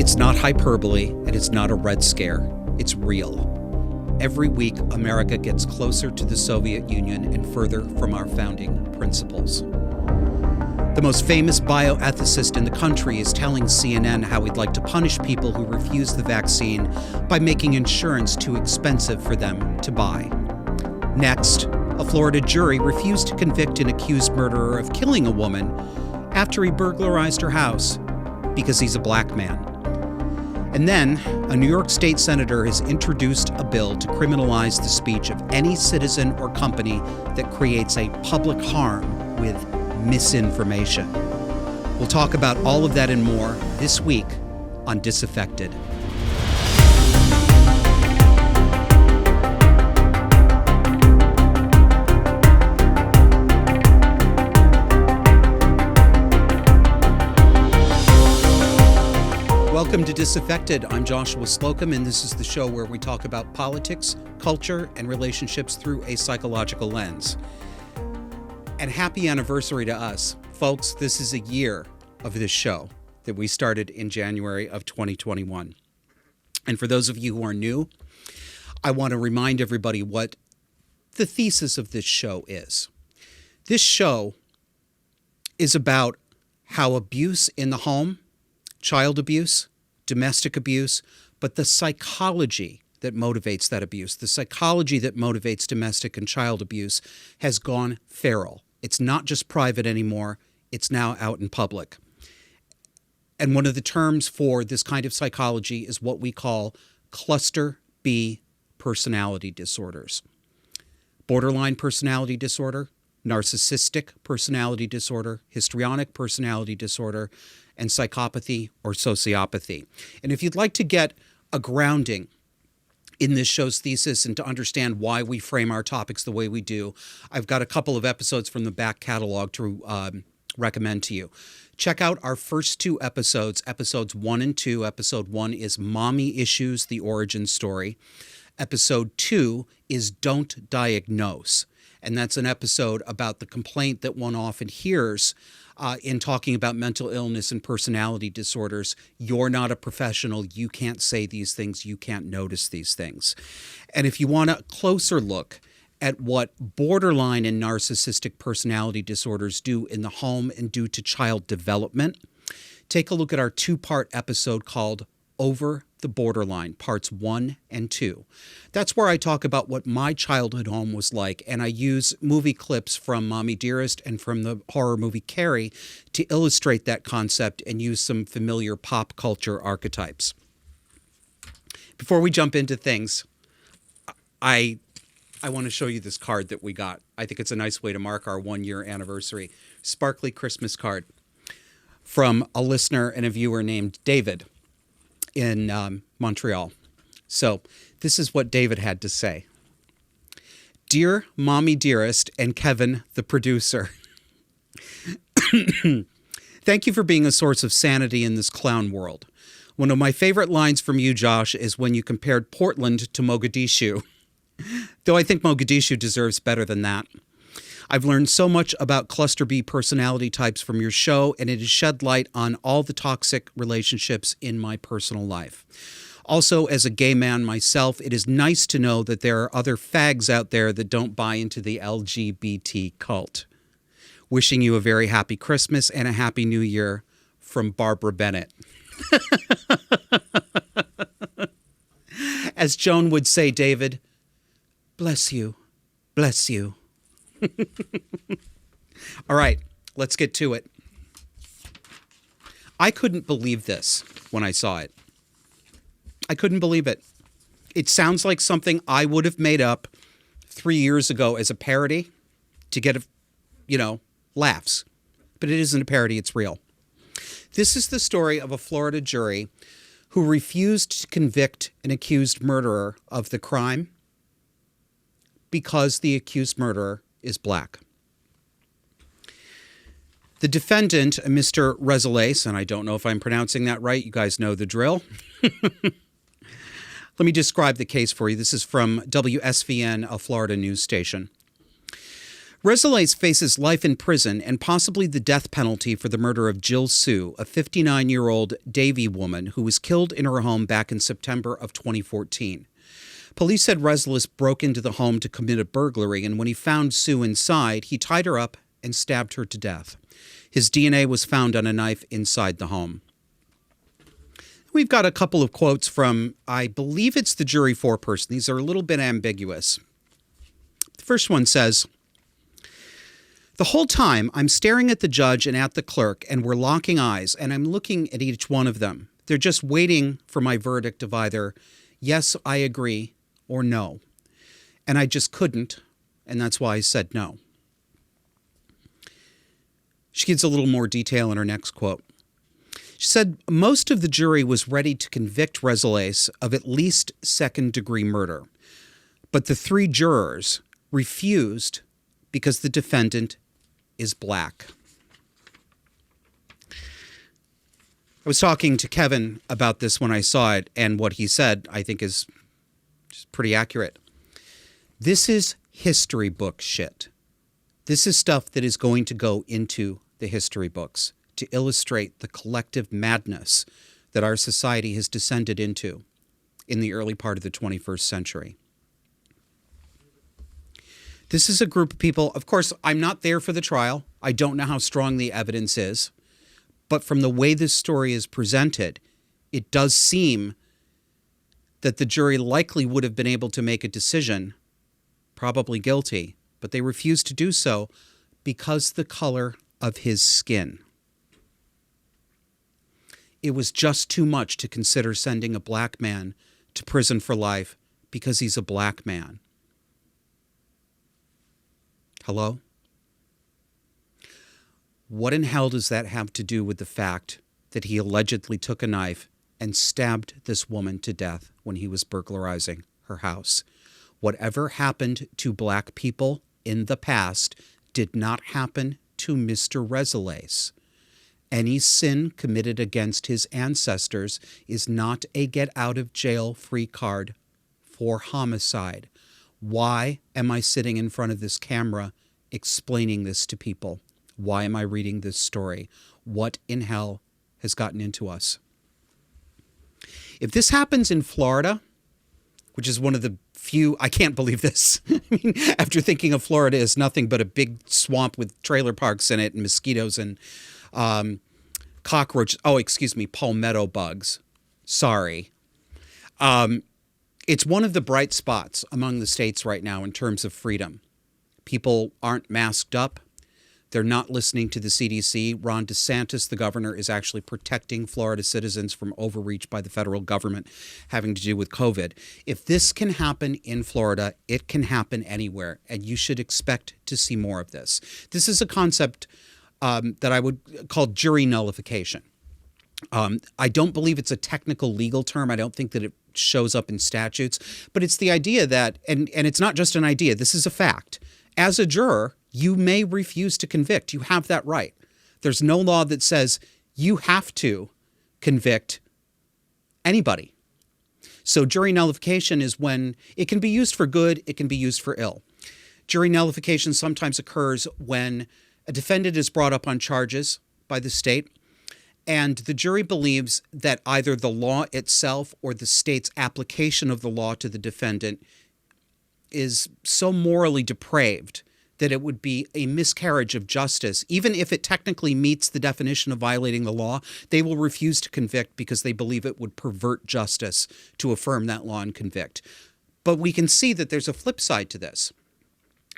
It's not hyperbole, and it's not a red scare. It's real. Every week, America gets closer to the Soviet Union and further from our founding principles. The most famous bioethicist in the country is telling CNN how he'd like to punish people who refuse the vaccine by making insurance too expensive for them to buy. Next, a Florida jury refused to convict an accused murderer of killing a woman after he burglarized her house because he's a black man. And then, a New York state senator has introduced a bill to criminalize the speech of any citizen or company that creates a public harm with misinformation. We'll talk about all of that and more this week on Disaffected. Welcome to Disaffected. I'm Joshua Slocum, and this is the show where we talk about politics, culture, and relationships through a psychological lens. And happy anniversary to us. Folks, this is a year of this show that we started in January of 2021. And for those of you who are new, I want to remind everybody what the thesis of this show is. This show is about how abuse in the home, child abuse, domestic abuse, but the psychology that motivates that abuse, the psychology that motivates domestic and child abuse has gone feral. It's not just private anymore. It's now out in public. And one of the terms for this kind of psychology is what we call cluster B personality disorders. Borderline personality disorder, narcissistic personality disorder, histrionic personality disorder, and psychopathy or sociopathy. And if you'd like to get a grounding in this show's thesis and to understand why we frame our topics the way we do, I've got a couple of episodes from the back catalog to recommend to you. Check out our first two episodes, episodes 1 and 2. Episode 1 is Mommy Issues, the Origin Story. Episode 2 is Don't Diagnose. And that's an episode about the complaint that one often hears in talking about mental illness and personality disorders. You're not a professional. You can't say these things. You can't notice these things. And if you want a closer look at what borderline and narcissistic personality disorders do in the home and do to child development, take a look at our two-part episode called Over the Borderline, parts 1 and 2. That's where I talk about what my childhood home was like, and I use movie clips from Mommy Dearest and from the horror movie Carrie to illustrate that concept and use some familiar pop culture archetypes. Before we jump into things, I want to show you this card that we got. I think it's a nice way to mark our 1-year anniversary. Sparkly Christmas card from a listener and a viewer named David in Montreal. So this is what David had to say. Dear Mommy Dearest and Kevin, the producer, thank you for being a source of sanity in this clown world. One of my favorite lines from you, Josh, is when you compared Portland to Mogadishu, though I think Mogadishu deserves better than that. I've learned so much about cluster B personality types from your show, and it has shed light on all the toxic relationships in my personal life. Also, as a gay man myself, it is nice to know that there are other fags out there that don't buy into the LGBT cult. Wishing you a very happy Christmas and a happy New Year from Barbara Bennett. As Joan would say, David, bless you, bless you. All right, let's get to it. I couldn't believe this when I saw it. I couldn't believe it. It sounds like something I would have made up 3 years ago as a parody to get, laughs. But it isn't a parody, it's real. This is the story of a Florida jury who refused to convict an accused murderer of the crime because the accused murderer is black. The defendant, Mr. Rezales, and I don't know if I'm pronouncing that right. You guys know the drill. Let me describe the case for you. This is from WSVN, a Florida news station. Resolais faces life in prison and possibly the death penalty for the murder of Jill Sue, a 59-year-old Davie woman who was killed in her home back in September of 2014. Police said Resolais broke into the home to commit a burglary, and when he found Sue inside, he tied her up and stabbed her to death. His DNA was found on a knife inside the home. We've got a couple of quotes from, I believe it's the jury foreperson. These are a little bit ambiguous. The first one says, "The whole time I'm staring at the judge and at the clerk, and we're locking eyes, and I'm looking at each one of them. They're just waiting for my verdict of either, yes, I agree, or no. And I just couldn't, and that's why I said no." She gives a little more detail in her next quote. She said, "Most of the jury was ready to convict Resolais of at least second-degree murder, but the 3 jurors refused because the defendant is black." I was talking to Kevin about this when I saw it, and what he said, I think, is just pretty accurate. This is history book shit. This is stuff that is going to go into the history books to illustrate the collective madness that our society has descended into in the early part of the 21st century. This is a group of people, of course, I'm not there for the trial. I don't know how strong the evidence is. But from the way this story is presented, it does seem that the jury likely would have been able to make a decision, probably guilty, but they refused to do so because the color of his skin. It was just too much to consider sending a black man to prison for life because he's a black man. Hello? What in hell does that have to do with the fact that he allegedly took a knife and stabbed this woman to death when he was burglarizing her house? Whatever happened to black people in the past did not happen to Mr. Resolais. Any sin committed against his ancestors is not a get-out-of-jail-free card for homicide. Why am I sitting in front of this camera explaining this to people? Why am I reading this story? What in hell has gotten into us? If this happens in Florida, which is one of the few, I can't believe this. I mean, after thinking of Florida as nothing but a big swamp with trailer parks in it and mosquitoes and palmetto bugs. Sorry. It's one of the bright spots among the states right now in terms of freedom. People aren't masked up. They're not listening to the CDC. Ron DeSantis, the governor, is actually protecting Florida citizens from overreach by the federal government having to do with COVID. If this can happen in Florida, it can happen anywhere, and you should expect to see more of this. This is a concept that I would call jury nullification. I don't believe it's a technical legal term. I don't think that it shows up in statutes, but it's the idea that, and it's not just an idea, this is a fact. As a juror, you may refuse to convict. You have that right. There's no law that says you have to convict anybody. So jury nullification is when it can be used for good, it can be used for ill. Jury nullification sometimes occurs when a defendant is brought up on charges by the state, and the jury believes that either the law itself or the state's application of the law to the defendant is so morally depraved that it would be a miscarriage of justice. Even if it technically meets the definition of violating the law, they will refuse to convict because they believe it would pervert justice to affirm that law and convict. But we can see that there's a flip side to this.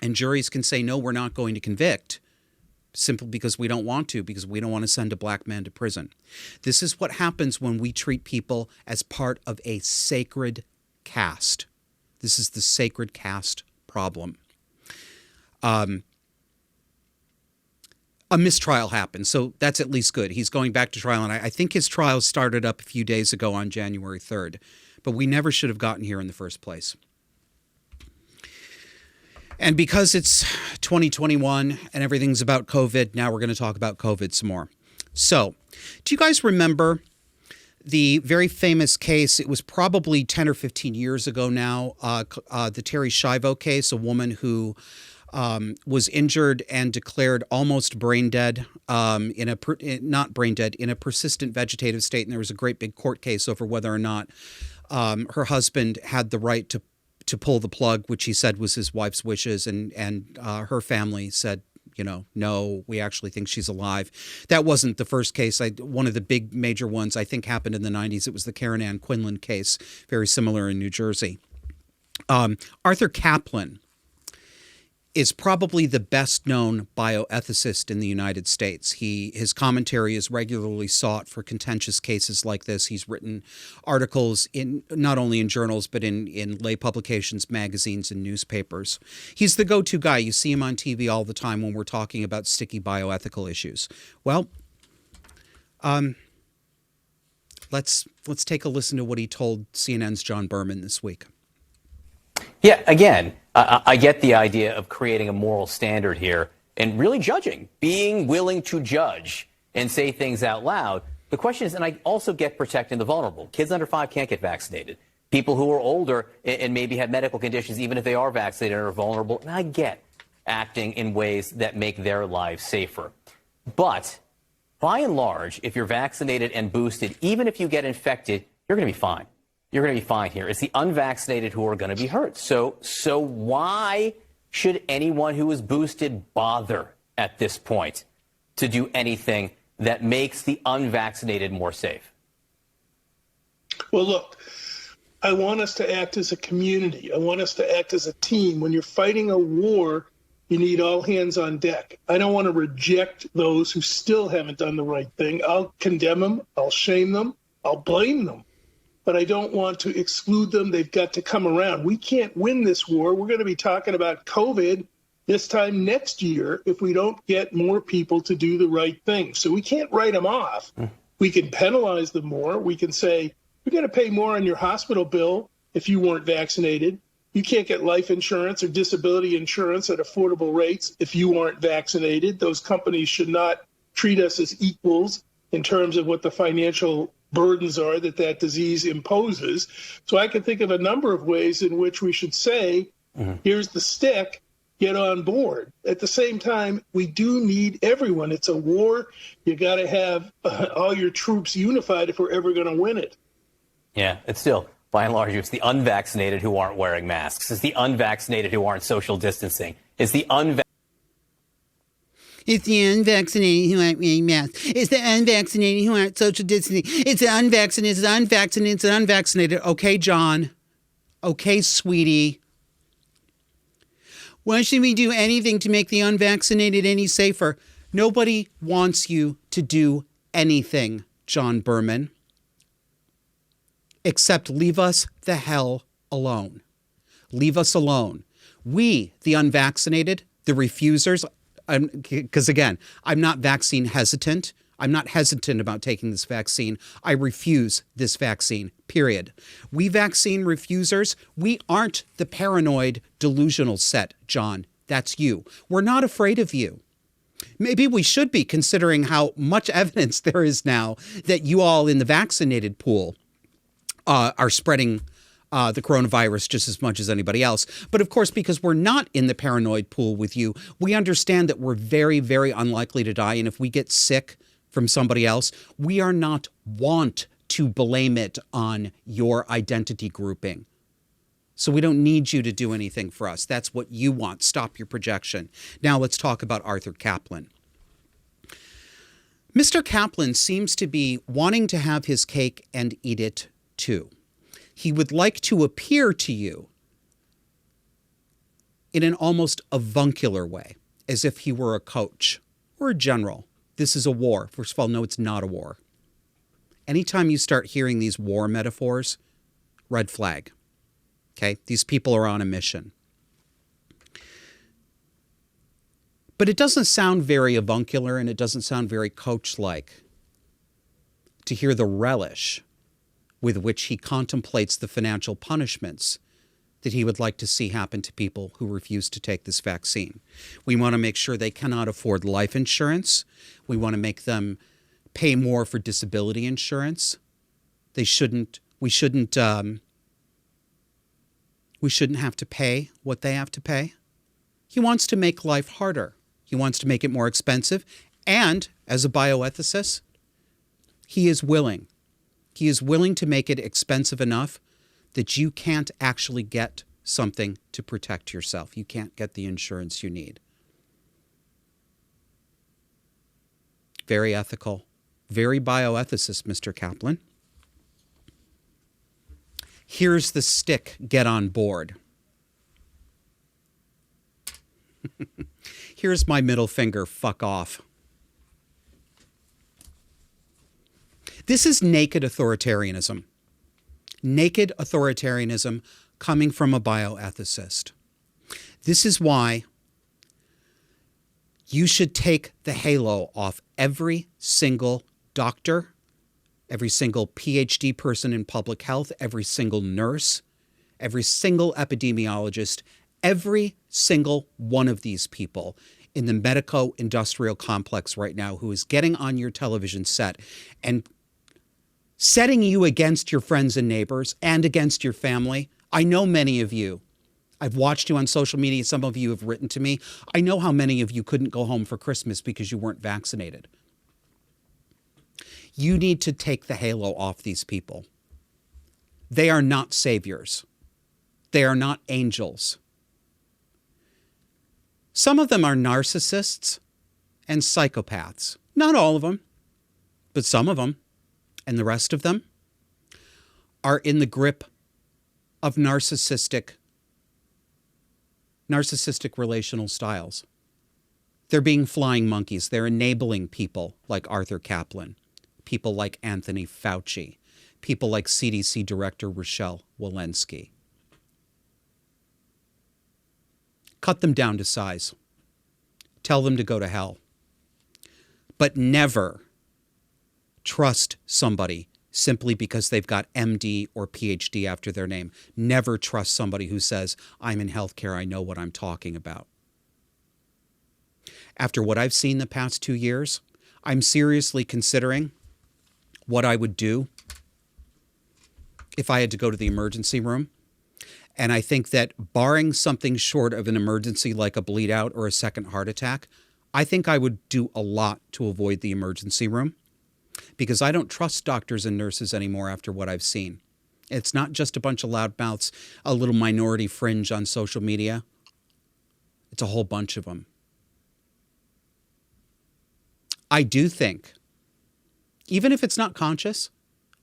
And juries can say, no, we're not going to convict, simply because we don't want to, because we don't want to send a black man to prison. This is what happens when we treat people as part of a sacred caste. This is the sacred caste problem. A mistrial happened, so that's at least good. He's going back to trial, and I think his trial started up a few days ago on January 3rd, but we never should have gotten here in the first place. And because it's 2021 and everything's about COVID, now we're going to talk about COVID some more. So, do you guys remember the very famous case? It was probably 10 or 15 years ago now, the Terri Schiavo case, a woman who was injured and declared almost brain dead, not brain dead, in a persistent vegetative state. And there was a great big court case over whether or not her husband had the right to pull the plug, which he said was his wife's wishes. And her family said, no, we actually think she's alive. That wasn't the first case. One of the big major ones I think happened in the 90s. It was the Karen Ann Quinlan case, very similar in New Jersey. Arthur Caplan is probably the best known bioethicist in the United States. His commentary is regularly sought for contentious cases like this. He's written articles in not only in journals, but in lay publications, magazines, and newspapers. He's the go-to guy. You see him on TV all the time when we're talking about sticky bioethical issues. Well, let's take a listen to what he told CNN's John Berman this week. Yeah, again, I get the idea of creating a moral standard here and really judging, being willing to judge and say things out loud. The question is, and I also get protecting the vulnerable. Kids under 5 can't get vaccinated. People who are older and maybe have medical conditions, even if they are vaccinated, are vulnerable. And I get acting in ways that make their lives safer. But by and large, if you're vaccinated and boosted, even if you get infected, you're going to be fine. You're going to be fine here. It's the unvaccinated who are going to be hurt. So why should anyone who is boosted bother at this point to do anything that makes the unvaccinated more safe? Well, look, I want us to act as a community. I want us to act as a team. When you're fighting a war, you need all hands on deck. I don't want to reject those who still haven't done the right thing. I'll condemn them. I'll shame them. I'll blame them. But I don't want to exclude them. They've got to come around. We can't win this war. We're going to be talking about COVID this time next year if we don't get more people to do the right thing. So we can't write them off. We can penalize them more. We can say, we're going to pay more on your hospital bill if you weren't vaccinated. You can't get life insurance or disability insurance at affordable rates if you aren't vaccinated. Those companies should not treat us as equals in terms of what the financial burdens are that disease imposes. So I can think of a number of ways in which we should say, here's the stick, get on board. At the same time, we do need everyone. It's a war. You got to have all your troops unified if we're ever going to win it. Yeah, it's still, by and large, it's the unvaccinated who aren't wearing masks. It's the unvaccinated who aren't social distancing. It's the unvaccinated who aren't wearing masks. It's the unvaccinated who aren't social distancing. It's the unvaccinated, it's the unvaccinated, it's the unvaccinated. Okay, John. Okay, sweetie. Why should we do anything to make the unvaccinated any safer? Nobody wants you to do anything, John Berman, except leave us the hell alone. Leave us alone. We, the unvaccinated, the refusers, because again, I'm not vaccine hesitant. I'm not hesitant about taking this vaccine. I refuse this vaccine, period. We vaccine refusers, we aren't the paranoid, delusional set, John. That's you. We're not afraid of you. Maybe we should be, considering how much evidence there is now that you all in the vaccinated pool are spreading the coronavirus just as much as anybody else. But of course, because we're not in the paranoid pool with you, we understand that we're very, very unlikely to die. And if we get sick from somebody else, we are not want to blame it on your identity grouping. So we don't need you to do anything for us. That's what you want. Stop your projection. Now let's talk about Arthur Caplan. Mr. Caplan seems to be wanting to have his cake and eat it too. He would like to appear to you in an almost avuncular way, as if he were a coach or a general. This is a war. First of all, no, it's not a war. Anytime you start hearing these war metaphors, red flag. Okay? These people are on a mission. But it doesn't sound very avuncular, and it doesn't sound very coach-like to hear the relish with which he contemplates the financial punishments that he would like to see happen to people who refuse to take this vaccine. We want to make sure they cannot afford life insurance. We want to make them pay more for disability insurance. We shouldn't have to pay what they have to pay. He wants to make life harder. He wants to make it more expensive. And as a bioethicist, he is willing. He is willing to make it expensive enough that you can't actually get something to protect yourself. You can't get the insurance you need. Very ethical, very bioethicist, Mr. Kaplan. Here's the stick, get on board. Here's my middle finger, fuck off. This is naked authoritarianism. Naked authoritarianism coming from a bioethicist. This is why you should take the halo off every single doctor, every single PhD person in public health, every single nurse, every single epidemiologist, every single one of these people in the medico-industrial complex right now who is getting on your television set and setting you against your friends and neighbors and against your family. I know many of you. I've watched you on social media. Some of you have written to me. I know how many of you couldn't go home for Christmas because you weren't vaccinated. You need to take the halo off these people. They are not saviors. They are not angels. Some of them are narcissists and psychopaths. Not all of them, but some of them. And the rest of them are in the grip of narcissistic relational styles. They're being flying monkeys. They're enabling people like Arthur Kaplan, people like Anthony Fauci, people like CDC Director Rochelle Walensky. Cut them down to size. Tell them to go to hell. But never trust somebody simply because they've got MD or PhD after their name. Never trust somebody who says, I'm in healthcare, I know what I'm talking about. After what I've seen the past 2 years, I'm seriously considering what I would do if I had to go to the emergency room. And I think that barring something short of an emergency like a bleed out or a second heart attack, I think I would do a lot to avoid the emergency room. Because I don't trust doctors and nurses anymore after what I've seen. It's not just a bunch of loudmouths, a little minority fringe on social media. It's a whole bunch of them. I do think, even if it's not conscious,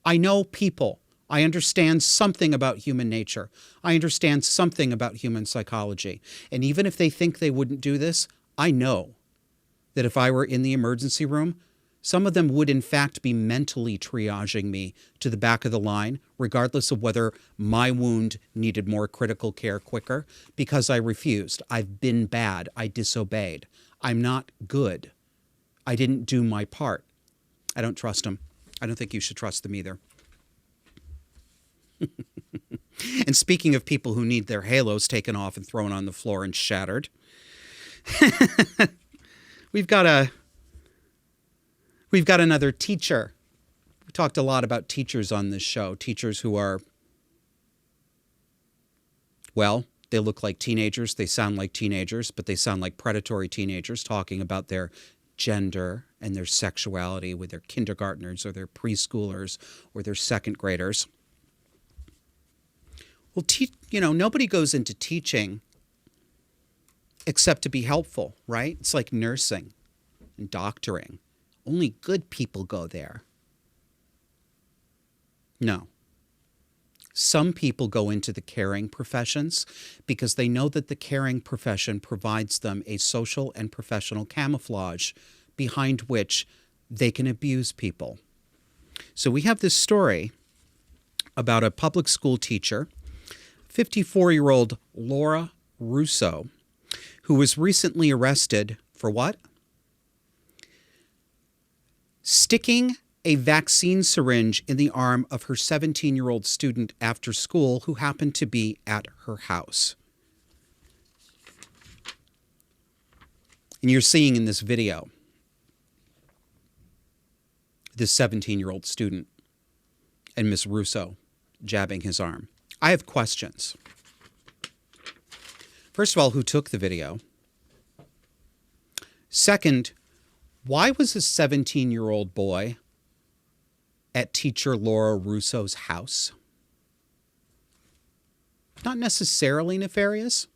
I know people. I understand something about human nature. I understand something about human psychology. And even if they think they wouldn't do this, I know that if I were in the emergency room, some of them would in fact be mentally triaging me to the back of the line, regardless of whether my wound needed more critical care quicker, because I refused. I've been bad. I disobeyed. I'm not good. I didn't do my part. I don't trust them. I don't think you should trust them either. And speaking of people who need their halos taken off and thrown on the floor and shattered, we've got another teacher. We talked a lot about teachers on this show. Teachers who are, well, they look like teenagers. They sound like teenagers, but they sound like predatory teenagers talking about their gender and their sexuality with their kindergartners or their preschoolers or their second graders. Well, nobody goes into teaching except to be helpful, right? It's like nursing and doctoring. Only good people go there. No. Some people go into the caring professions because they know that the caring profession provides them a social and professional camouflage behind which they can abuse people. So we have this story about a public school teacher, 54-year-old Laura Russo, who was recently arrested for what? Sticking a vaccine syringe in the arm of her 17-year-old student after school who happened to be at her house. And you're seeing in this video this 17-year-old student and Miss Russo jabbing his arm. I have questions. First of all, who took the video? Second, why was a 17-year-old boy at teacher Laura Russo's house? Not necessarily nefarious.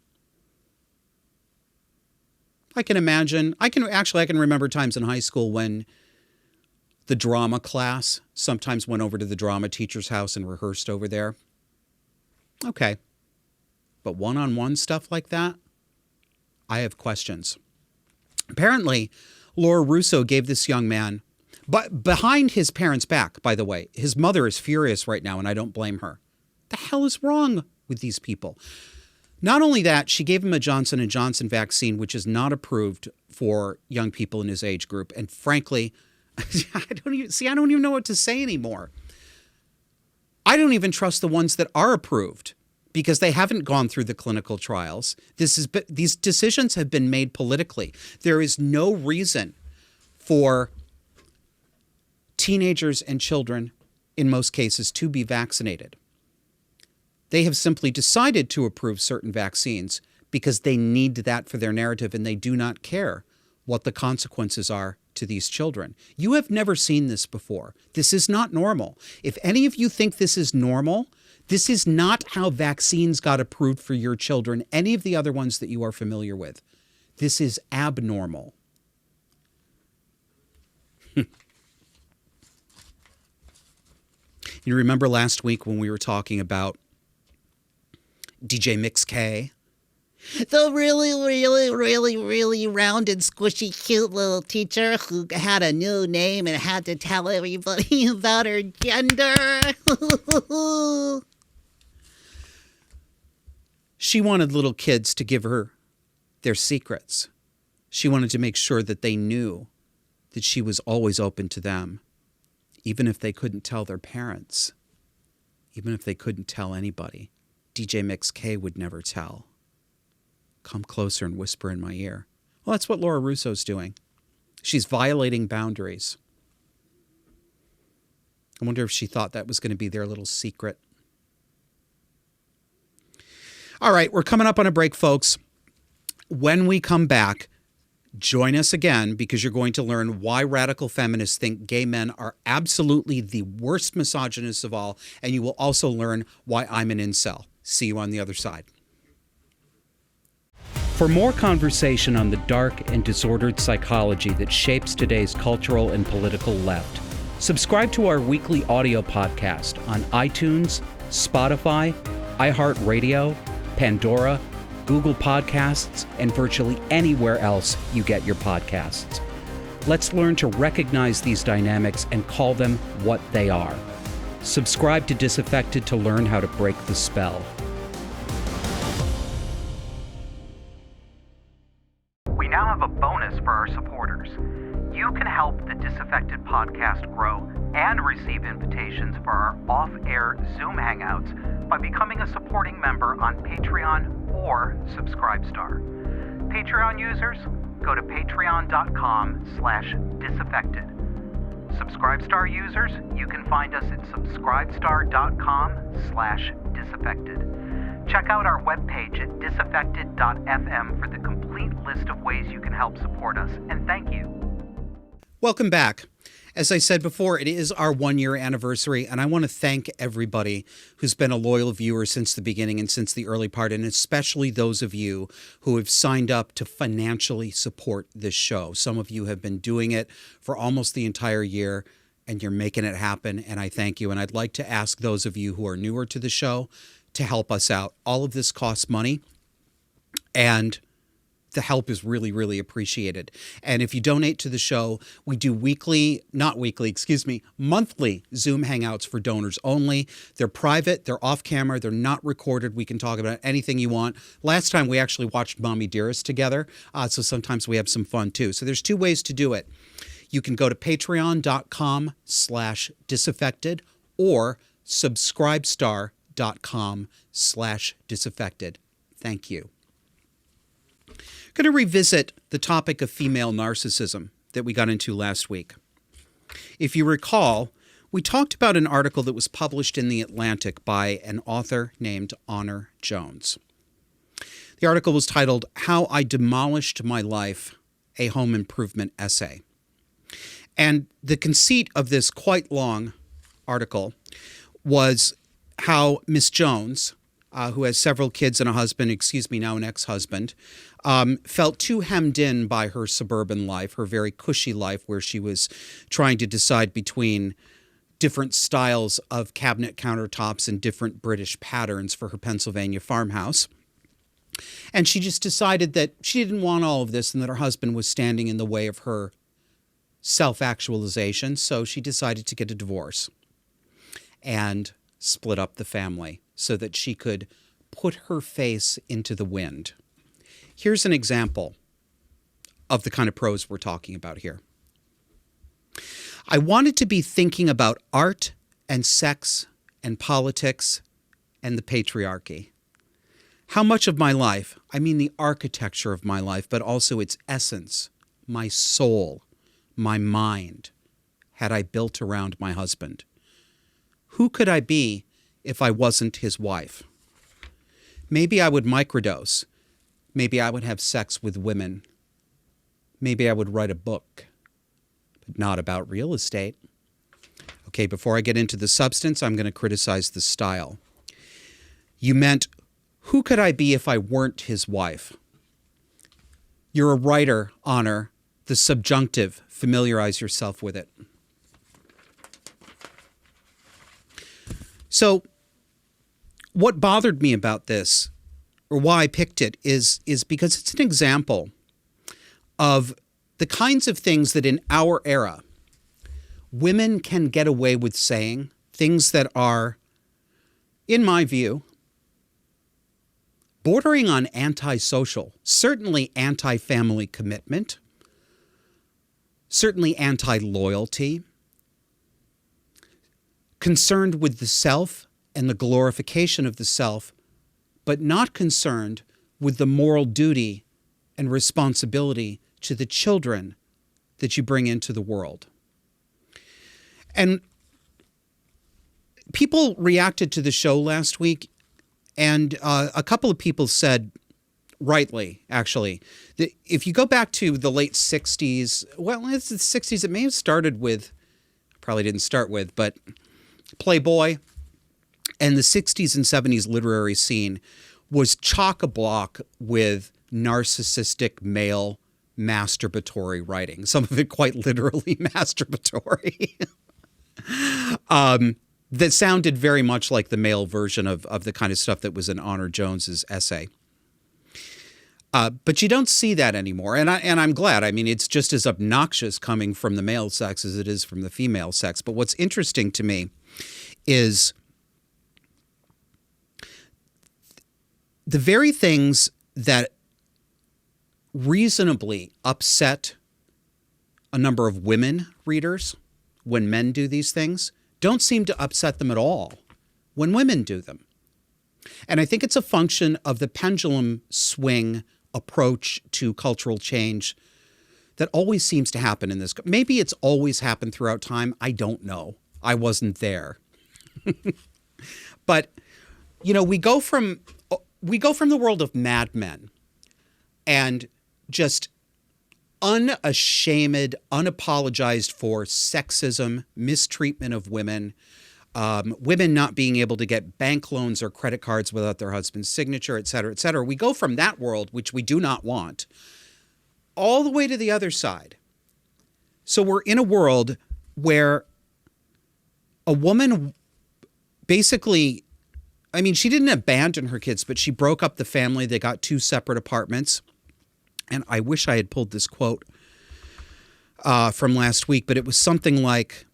I can remember times in high school when the drama class sometimes went over to the drama teacher's house and rehearsed over there. Okay. But one-on-one stuff like that, I have questions. Apparently, Laura Russo gave this young man, but behind his parents' back, by the way, his mother is furious right now, and I don't blame her. The hell is wrong with these people? Not only that, she gave him a Johnson & Johnson vaccine, which is not approved for young people in his age group. And frankly, I don't even know what to say anymore. I don't even trust the ones that are approved because they haven't gone through the clinical trials. These decisions have been made politically. There is no reason for teenagers and children, in most cases, to be vaccinated. They have simply decided to approve certain vaccines because they need that for their narrative, and they do not care what the consequences are to these children. You have never seen this before. This is not normal. If any of you think this is normal, this is not how vaccines got approved for your children, any of the other ones that you are familiar with. This is abnormal. You remember last week when we were talking about DJ Mix K? The really rounded, squishy, cute little teacher who had a new name and had to tell everybody about her gender. She wanted little kids to give her their secrets. She wanted to make sure that they knew that she was always open to them, even if they couldn't tell their parents, even if they couldn't tell anybody. DJ Mix K would never tell. Come closer and whisper in my ear. Well, that's what Laura Russo's doing. She's violating boundaries. I wonder if she thought that was going to be their little secret. All right, we're coming up on a break, folks. When we come back, join us again because you're going to learn why radical feminists think gay men are absolutely the worst misogynists of all, and you will also learn why I'm an incel. See you on the other side. For more conversation on the dark and disordered psychology that shapes today's cultural and political left, subscribe to our weekly audio podcast on iTunes, Spotify, iHeartRadio, Pandora, Google Podcasts, and virtually anywhere else you get your podcasts. Let's learn to recognize these dynamics and call them what they are. Subscribe to Disaffected to learn how to break the spell. We now have a bonus for our supporters. You can help the Disaffected podcast grow and receive invitations for our off-air Zoom hangouts by becoming a supporting member on Patreon or Subscribestar. Patreon users, go to patreon.com/disaffected. Subscribestar users, you can find us at subscribestar.com/disaffected. Check out our webpage at disaffected.fm for the complete list of ways you can help support us, and thank you. Welcome back. As I said before, it is our 1-year anniversary, and I want to thank everybody who's been a loyal viewer since the beginning and since the early part, and especially those of you who have signed up to financially support this show. Some of you have been doing it for almost the entire year, and you're making it happen, and I thank you. And I'd like to ask those of you who are newer to the show to help us out. All of this costs money, and the help is really, really appreciated. And if you donate to the show, we do monthly Zoom hangouts for donors only. They're private, they're off camera, they're not recorded. We can talk about anything you want. Last time we actually watched Mommy Dearest together, so sometimes we have some fun too. So there's 2 ways to do it. You can go to patreon.com/disaffected or subscribestar.com/disaffected. Thank you. Going to revisit the topic of female narcissism that we got into last week. If you recall, we talked about an article that was published in The Atlantic by an author named Honor Jones. The article was titled, "How I Demolished My Life a home improvement essay. And the conceit of this quite long article was how Miss Jones, who has several kids and a husband, now an ex-husband, felt too hemmed in by her suburban life, her very cushy life, where she was trying to decide between different styles of cabinet countertops and different British patterns for her Pennsylvania farmhouse. And she just decided that she didn't want all of this and that her husband was standing in the way of her self-actualization. So she decided to get a divorce and split up the family so that she could put her face into the wind. Here's an example of the kind of prose we're talking about here. I wanted to be thinking about art and sex and politics and the patriarchy. How much of my life, I mean the architecture of my life, but also its essence, my soul, my mind, had I built around my husband? Who could I be if I wasn't his wife? Maybe I would microdose. Maybe I would have sex with women. Maybe I would write a book, but not about real estate. Okay, before I get into the substance, I'm going to criticize the style. You meant, who could I be if I weren't his wife? You're a writer, Honor. The subjunctive, familiarize yourself with it. So what bothered me about this, or why I picked it, is because it's an example of the kinds of things that in our era, women can get away with saying, things that are, in my view, bordering on antisocial, certainly anti-family commitment, certainly anti-loyalty, concerned with the self and the glorification of the self, but not concerned with the moral duty and responsibility to the children that you bring into the world. And people reacted to the show last week, and a couple of people said, rightly, actually, that if you go back to the late 60s, well, it's the 60s, it may have started with, probably didn't start with, but Playboy, and the 60s and 70s literary scene was chock-a-block with narcissistic male masturbatory writing, some of it quite literally masturbatory, that sounded very much like the male version of the kind of stuff that was in Honor Jones's essay. But you don't see that anymore, and I'm glad. I mean, it's just as obnoxious coming from the male sex as it is from the female sex. But what's interesting to me is the very things that reasonably upset a number of women readers when men do these things don't seem to upset them at all when women do them. And I think it's a function of the pendulum swing approach to cultural change that always seems to happen in this. Maybe it's always happened throughout time. I don't know. I wasn't there. But, you know, we go from the world of Mad Men and just unashamed, unapologized for sexism, mistreatment of women, women not being able to get bank loans or credit cards without their husband's signature, et cetera, et cetera. We go from that world, which we do not want, all the way to the other side. So we're in a world where a woman basically, I mean, she didn't abandon her kids, but she broke up the family. They got 2 separate apartments. And I wish I had pulled this quote from last week, but it was something like,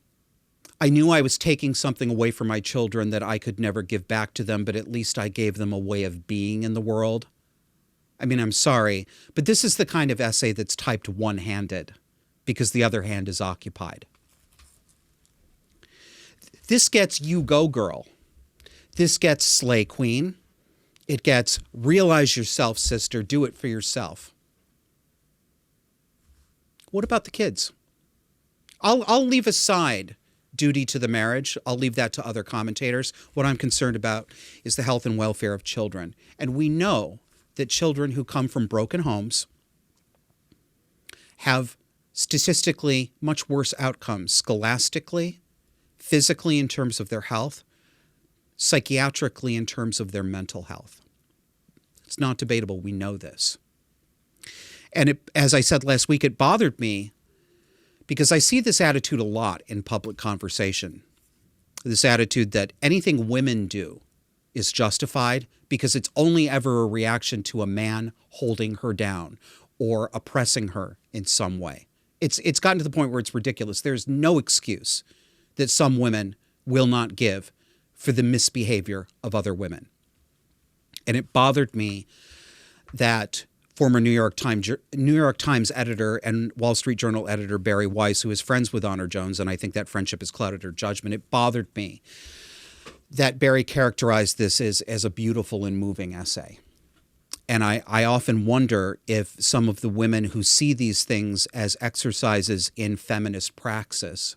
I knew I was taking something away from my children that I could never give back to them, but at least I gave them a way of being in the world. I mean, I'm sorry, but this is the kind of essay that's typed one-handed because the other hand is occupied. This gets You Go Girl. This gets Slay Queen. It gets Realize Yourself, Sister. Do it for yourself. What about the kids? I'll leave aside duty to the marriage. I'll leave that to other commentators. What I'm concerned about is the health and welfare of children. And we know that children who come from broken homes have statistically much worse outcomes scholastically, physically in terms of their health, psychiatrically in terms of their mental health. It's not debatable. We know this. And as I said last week, it bothered me because I see this attitude a lot in public conversation. This attitude that anything women do is justified because it's only ever a reaction to a man holding her down or oppressing her in some way. It's gotten to the point where it's ridiculous. There's no excuse that some women will not give for the misbehavior of other women. And it bothered me that former New York Times editor and Wall Street Journal editor Barry Weiss, who is friends with Honor Jones, and I think that friendship has clouded her judgment, it bothered me that Barry characterized this as a beautiful and moving essay. And I often wonder if some of the women who see these things as exercises in feminist praxis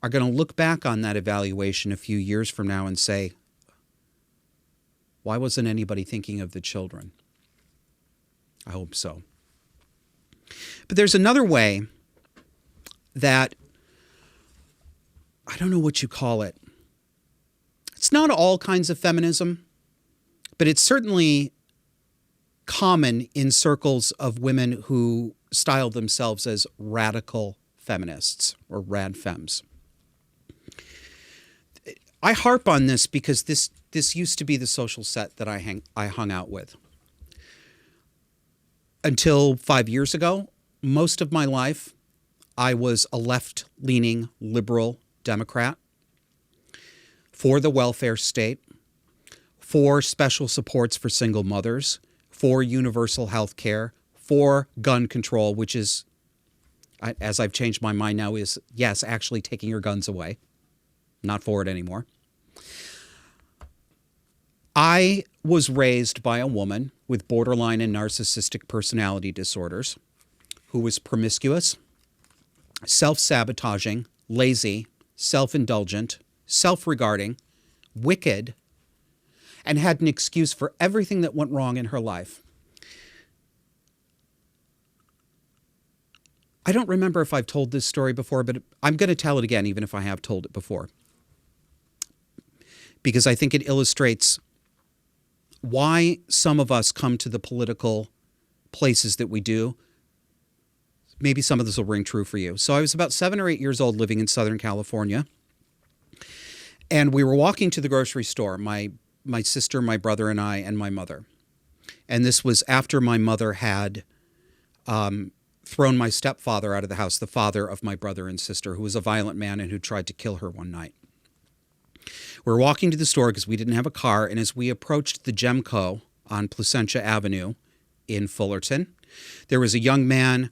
are going to look back on that evaluation a few years from now and say, why wasn't anybody thinking of the children? I hope so. But there's another way that, I don't know what you call it. It's not all kinds of feminism, but it's certainly common in circles of women who style themselves as radical feminists or rad femmes. I harp on this because this used to be the social set that I hung out with. Until 5 years ago, most of my life, I was a left-leaning liberal Democrat for the welfare state, for special supports for single mothers, for universal health care, for gun control, which is, as I've changed my mind now, is, yes, actually taking your guns away. Not for it anymore. I was raised by a woman with borderline and narcissistic personality disorders who was promiscuous, self-sabotaging, lazy, self-indulgent, self-regarding, wicked, and had an excuse for everything that went wrong in her life. I don't remember if I've told this story before, but I'm going to tell it again, even if I have told it before, because I think it illustrates why some of us come to the political places that we do. Maybe some of this will ring true for you. So I was about 7 or 8 years old living in Southern California, and we were walking to the grocery store, my sister, my brother, and I, and my mother. And this was after my mother had thrown my stepfather out of the house, the father of my brother and sister, who was a violent man and who tried to kill her one night. We were walking to the store because we didn't have a car, and as we approached the Gemco on Placentia Avenue in Fullerton, there was a young man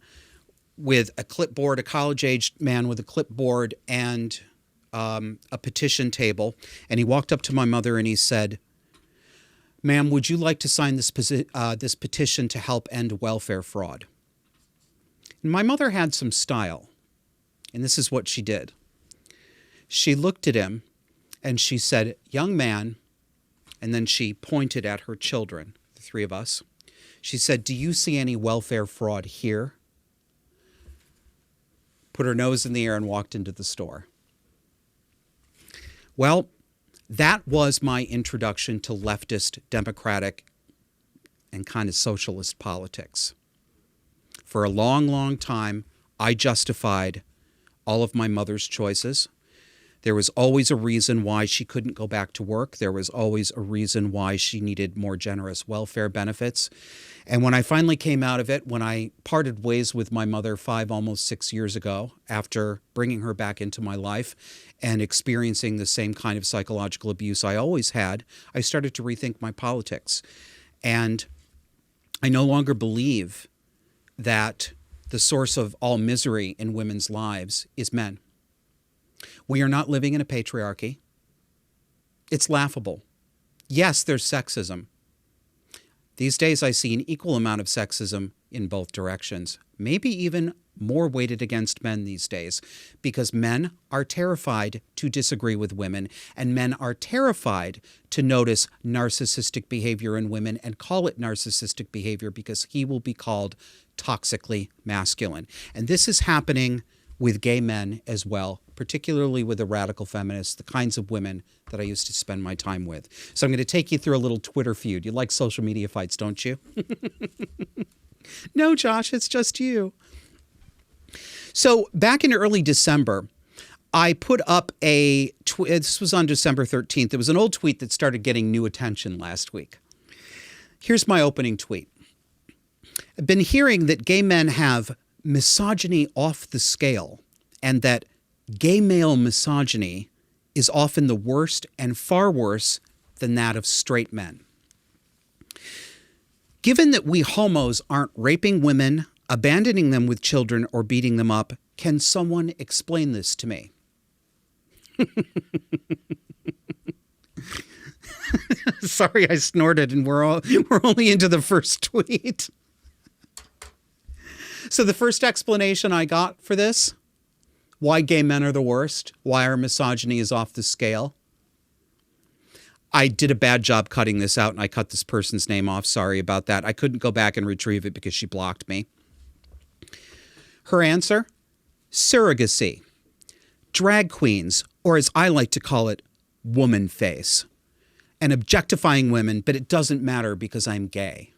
with a clipboard, a college-aged man with a clipboard and a petition table, and he walked up to my mother and he said, "Ma'am, would you like to sign this petition to help end welfare fraud?" And my mother had some style, and this is what she did. She looked at him and she said, "Young man," and then she pointed at her children, the three of us. She said, "Do you see any welfare fraud here?" Put her nose in the air and walked into the store. Well, that was my introduction to leftist, democratic, and kind of socialist politics. For a long, long time, I justified all of my mother's choices. There was always a reason why she couldn't go back to work. There was always a reason why she needed more generous welfare benefits. And when I finally came out of it, when I parted ways with my mother 5, almost 6 years ago, after bringing her back into my life and experiencing the same kind of psychological abuse I always had, I started to rethink my politics. And I no longer believe that the source of all misery in women's lives is men. We are not living in a patriarchy. It's laughable. Yes, there's sexism. These days I see an equal amount of sexism in both directions, maybe even more weighted against men these days, because men are terrified to disagree with women, and men are terrified to notice narcissistic behavior in women and call it narcissistic behavior because he will be called toxically masculine. And this is happening with gay men as well, particularly with the radical feminists, the kinds of women that I used to spend my time with. So I'm going to take you through a little Twitter feud. You like social media fights, don't you? No, Josh, it's just you. So back in early December, I put up this was on December 13th. It was an old tweet that started getting new attention last week. Here's my opening tweet. I've been hearing that gay men have misogyny off the scale, and that gay male misogyny is often the worst and far worse than that of straight men. Given that we homos aren't raping women, abandoning them with children, or beating them up, can someone explain this to me? Sorry, I snorted, and we're only into the first tweet. So the first explanation I got for this, why gay men are the worst, why our misogyny is off the scale. I did a bad job cutting this out, and I cut this person's name off. Sorry about that. I couldn't go back and retrieve it because she blocked me. Her answer, surrogacy, drag queens, or as I like to call it, woman face, and objectifying women, but it doesn't matter because I'm gay.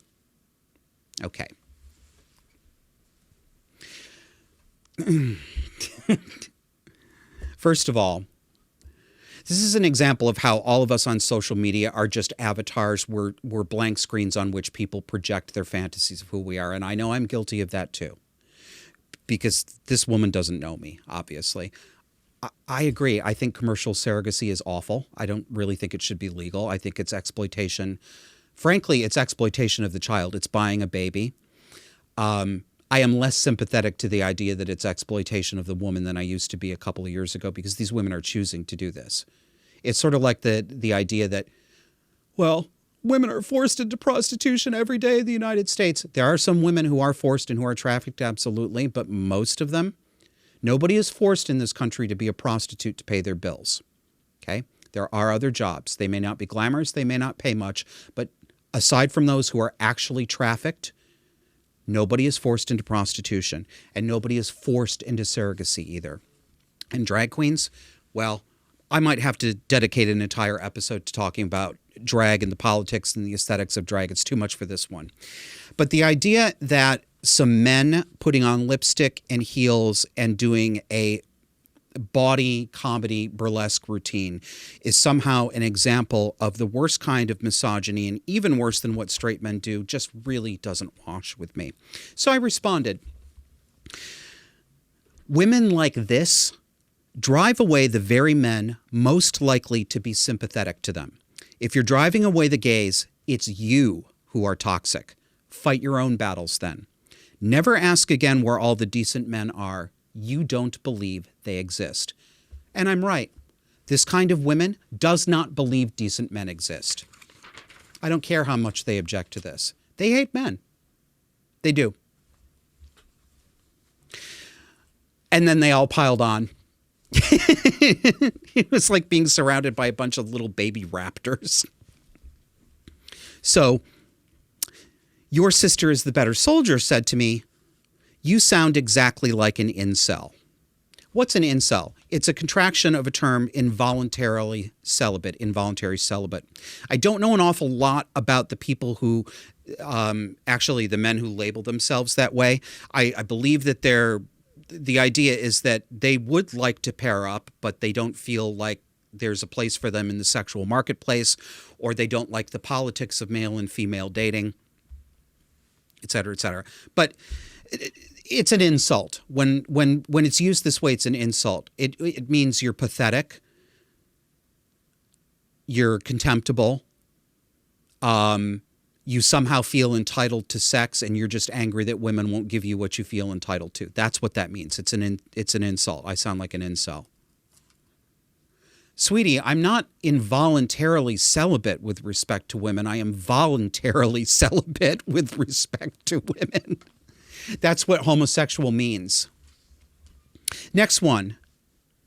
Okay. First of all, this is an example of how all of us on social media are just avatars. We're blank screens on which people project their fantasies of who we are. And I know I'm guilty of that too, because this woman doesn't know me, obviously. I agree. I think commercial surrogacy is awful. I don't really think it should be legal. I think it's exploitation. Frankly, it's exploitation of the child. It's buying a baby. I am less sympathetic to the idea that it's exploitation of the woman than I used to be a couple of years ago, because these women are choosing to do this. It's sort of like the idea that, well, women are forced into prostitution every day in the United States. There are some women who are forced and who are trafficked, absolutely, but most of them, nobody is forced in this country to be a prostitute to pay their bills. Okay? There are other jobs. They may not be glamorous, they may not pay much, but aside from those who are actually trafficked, nobody is forced into prostitution, and nobody is forced into surrogacy either. And drag queens, well, I might have to dedicate an entire episode to talking about drag and the politics and the aesthetics of drag. It's too much for this one. But the idea that some men putting on lipstick and heels and doing a body comedy burlesque routine is somehow an example of the worst kind of misogyny, and even worse than what straight men do, just really doesn't wash with me. So I responded, women like this drive away the very men most likely to be sympathetic to them. If you're driving away the gays, it's you who are toxic. Fight your own battles then. Never ask again where all the decent men are. You don't believe they exist. And I'm right. This kind of women does not believe decent men exist. I don't care how much they object to this. They hate men. They do. And then they all piled on. It was like being surrounded by a bunch of little baby raptors. So, your sister is the better soldier said to me, you sound exactly like an incel. What's an incel? It's a contraction of a term involuntary celibate. I don't know an awful lot about the people who, actually the men who label themselves that way. I believe that the idea is that they would like to pair up, but they don't feel like there's a place for them in the sexual marketplace, or they don't like the politics of male and female dating, et cetera, et cetera. But it's an insult. When it's used this way, it's an insult. It means you're pathetic, you're contemptible, you somehow feel entitled to sex, and you're just angry that women won't give you what you feel entitled to. That's what that means. It's an insult. I sound like an incel. Sweetie, I'm not involuntarily celibate with respect to women. I am voluntarily celibate with respect to women. That's what homosexual means. Next one,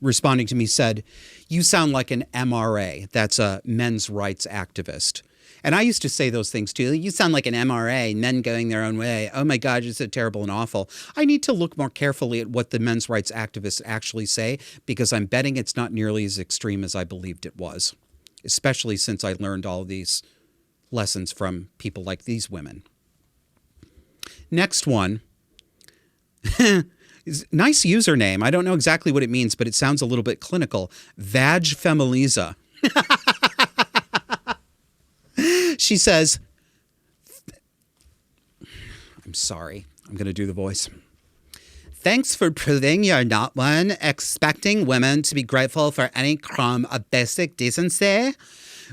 responding to me, said, you sound like an MRA. That's a men's rights activist. And I used to say those things too. You sound like an MRA, men going their own way. Oh my God, you're so terrible and awful. I need to look more carefully at what the men's rights activists actually say, because I'm betting it's not nearly as extreme as I believed it was, especially since I learned all of these lessons from people like these women. Next one. Nice username. I don't know exactly what it means, but it sounds a little bit clinical. Vag Femiliza. She says, I'm sorry, I'm going to do the voice. Thanks for proving you're not one, expecting women to be grateful for any crumb of basic decency.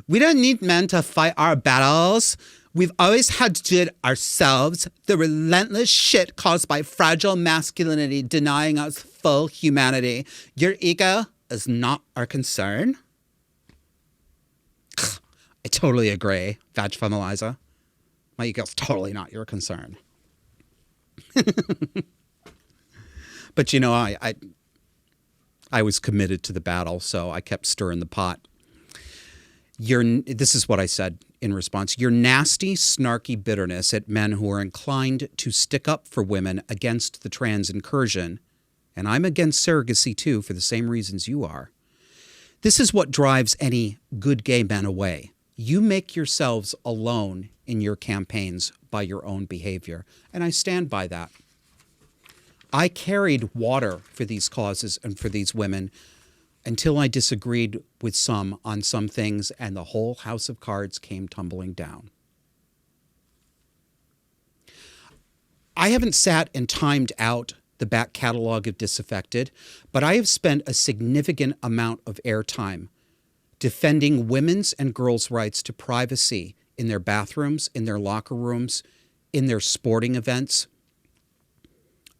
We don't need men to fight our battles. We've always had to do it ourselves. The relentless shit caused by fragile masculinity denying us full humanity. Your ego is not our concern. I totally agree, Vag Femiliza. My ego's totally not your concern. But you know, I was committed to the battle, so I kept stirring the pot. This is what I said in response. Your nasty, snarky bitterness at men who are inclined to stick up for women against the trans incursion, and I'm against surrogacy too for the same reasons you are. This is what drives any good gay men away. You make yourselves alone in your campaigns by your own behavior, and I stand by that. I carried water for these causes and for these women until I disagreed with some on some things, and the whole house of cards came tumbling down. I haven't sat and timed out the back catalog of Disaffected, but I have spent a significant amount of airtime defending women's and girls' rights to privacy in their bathrooms, in their locker rooms, in their sporting events,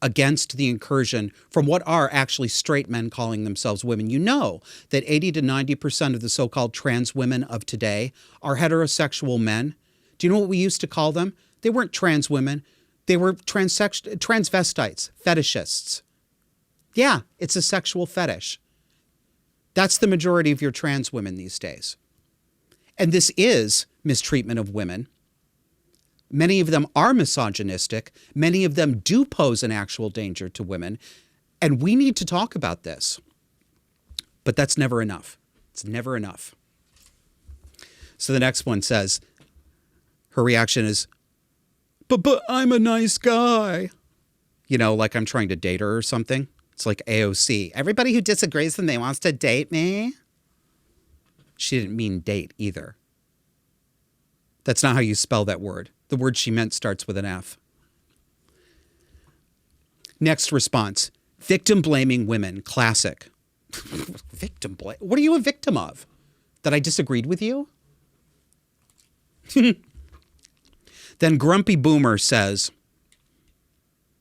against the incursion from what are actually straight men calling themselves women. You know that 80 to 90% of the so-called trans women of today are heterosexual men. Do you know what we used to call them? They weren't trans women. They were transvestites, fetishists. Yeah, it's a sexual fetish. That's the majority of your trans women these days. And this is mistreatment of women. Many of them are misogynistic. Many of them do pose an actual danger to women. And we need to talk about this. But that's never enough. It's never enough. So the next one says, her reaction is, but I'm a nice guy. You know, like I'm trying to date her or something. It's like AOC. Everybody who disagrees with me wants to date me. She didn't mean date either. That's not how you spell that word. The word she meant starts with an F. Next response. Victim blaming women. Classic. Victim blame? What are you a victim of? That I disagreed with you? Then Grumpy Boomer says,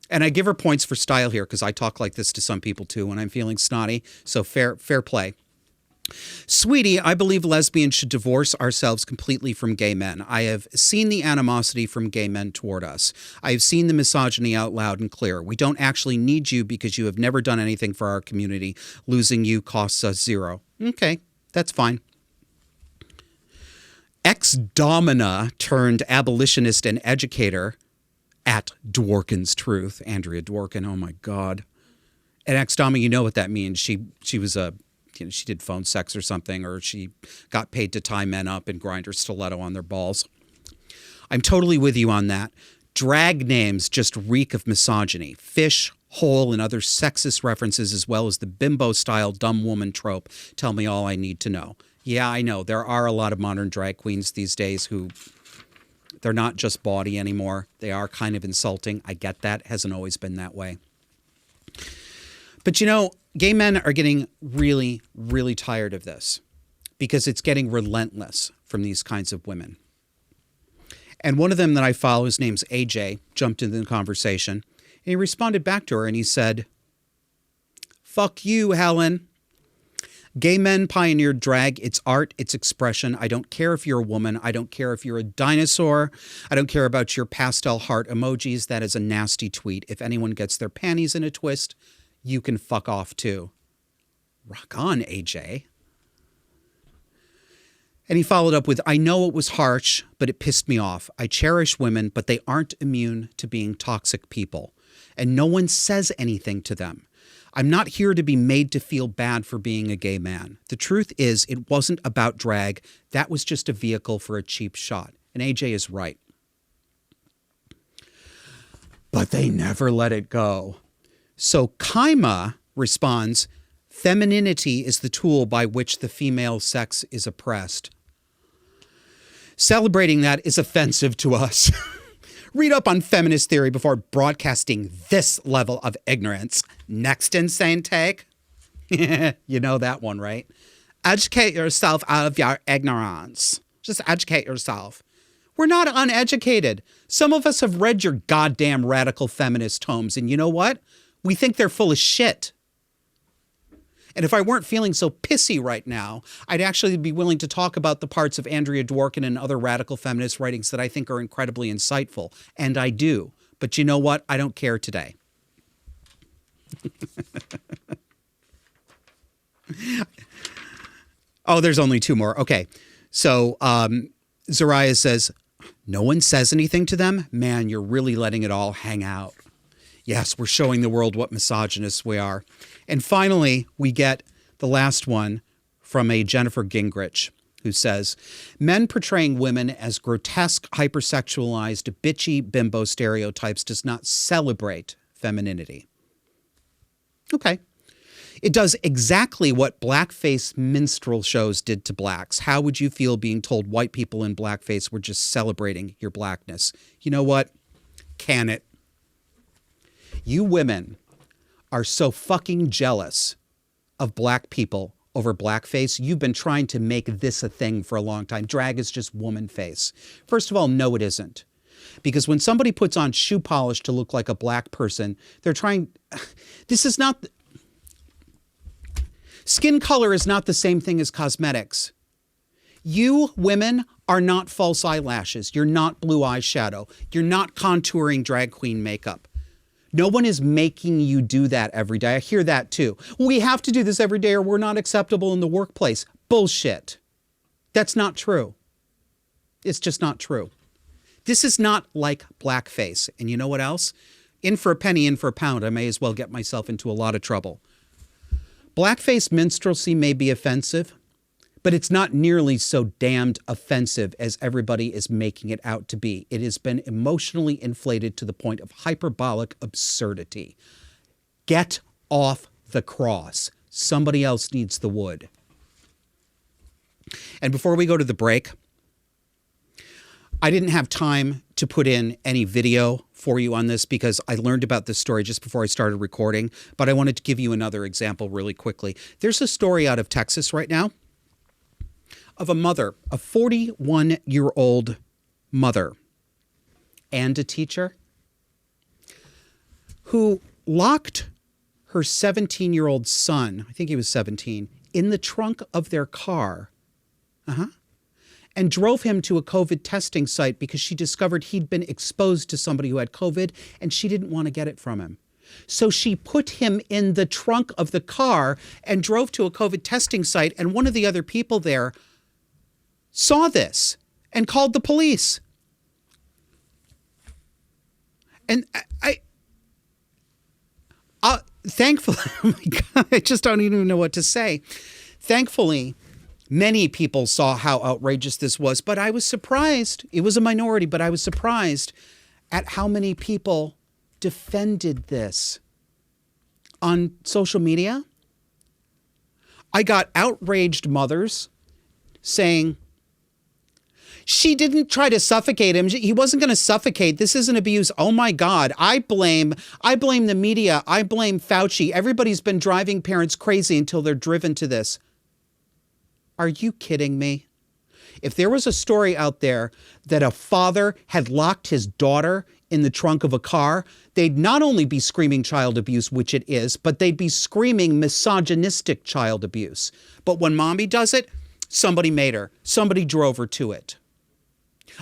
and I give her points for style here because I talk like this to some people too when I'm feeling snotty. So fair play. Sweetie, I believe lesbians should divorce ourselves completely from gay men. I have seen the animosity from gay men toward us. I have seen the misogyny out loud and clear. We don't actually need you because you have never done anything for our community. Losing you costs us zero. Okay, that's fine. Ex-domina turned abolitionist and educator at Dworkin's Truth, Andrea Dworkin. Oh my God. And ex-domina, you know what that means. She was she did phone sex or something, or she got paid to tie men up and grind her stiletto on their balls. I'm totally with you on that. Drag names just reek of misogyny. Fish, hole, and other sexist references, as well as the bimbo-style dumb woman trope, tell me all I need to know. Yeah, I know. There are a lot of modern drag queens these days who, they're not just bawdy anymore. They are kind of insulting. I get that. It hasn't always been that way. But you know, gay men are getting really, really tired of this because it's getting relentless from these kinds of women. And one of them that I follow, his name's AJ, jumped into the conversation. And he responded back to her and he said, "Fuck you, Helen. Gay men pioneered drag. It's art. It's expression. I don't care if you're a woman. I don't care if you're a dinosaur. I don't care about your pastel heart emojis. That is a nasty tweet. If anyone gets their panties in a twist, you can fuck off too." Rock on, AJ. And he followed up with, I know it was harsh, but it pissed me off. I cherish women, but they aren't immune to being toxic people. And no one says anything to them. I'm not here to be made to feel bad for being a gay man. The truth is, it wasn't about drag. That was just a vehicle for a cheap shot. And AJ is right. But they never let it go. So Kaima responds, femininity is the tool by which the female sex is oppressed. Celebrating that is offensive to us. Read up on feminist theory before broadcasting this level of ignorance. Next insane take. You know that one, right? Educate yourself out of your ignorance. Just educate yourself. We're not uneducated. Some of us have read your goddamn radical feminist tomes, and you know what? We think they're full of shit. And if I weren't feeling so pissy right now, I'd actually be willing to talk about the parts of Andrea Dworkin and other radical feminist writings that I think are incredibly insightful. And I do. But you know what? I don't care today. Oh, there's only two more. Okay. So Zariah says, no one says anything to them? Man, you're really letting it all hang out. Yes, we're showing the world what misogynists we are. And finally, we get the last one from a Jennifer Gingrich, who says, men portraying women as grotesque, hypersexualized, bitchy bimbo stereotypes does not celebrate femininity. Okay. It does exactly what blackface minstrel shows did to blacks. How would you feel being told white people in blackface were just celebrating your blackness? You know what? Can it? You women are so fucking jealous of black people over blackface. You've been trying to make this a thing for a long time. Drag is just woman face. First of all, no, it isn't. Because when somebody puts on shoe polish to look like a black person, they're trying... This is not... Skin color is not the same thing as cosmetics. You women are not false eyelashes. You're not blue eyeshadow. You're not contouring drag queen makeup. No one is making you do that every day. I hear that too. We have to do this every day or we're not acceptable in the workplace. Bullshit. That's not true. It's just not true. This is not like blackface. And you know what else? In for a penny, in for a pound. I may as well get myself into a lot of trouble. Blackface minstrelsy may be offensive, but it's not nearly so damned offensive as everybody is making it out to be. It has been emotionally inflated to the point of hyperbolic absurdity. Get off the cross. Somebody else needs the wood. And before we go to the break, I didn't have time to put in any video for you on this because I learned about this story just before I started recording, but I wanted to give you another example really quickly. There's a story out of Texas right now of a mother, a 41-year-old mother and a teacher who locked her 17-year-old son, I think he was 17, in the trunk of their car. And drove him to a COVID testing site because she discovered he'd been exposed to somebody who had COVID and she didn't want to get it from him. So she put him in the trunk of the car and drove to a COVID testing site. And one of the other people there saw this and called the police. And thankfully, oh my God, I just don't even know what to say. Thankfully, many people saw how outrageous this was, but I was surprised. It was a minority, but I was surprised at how many people defended this on social media. I got outraged mothers saying, she didn't try to suffocate him. He wasn't going to suffocate. This isn't abuse. Oh my God. I blame the media. I blame Fauci. Everybody's been driving parents crazy until they're driven to this. Are you kidding me? If there was a story out there that a father had locked his daughter in the trunk of a car, they'd not only be screaming child abuse, which it is, but they'd be screaming misogynistic child abuse. But when mommy does it, somebody made her. Somebody drove her to it.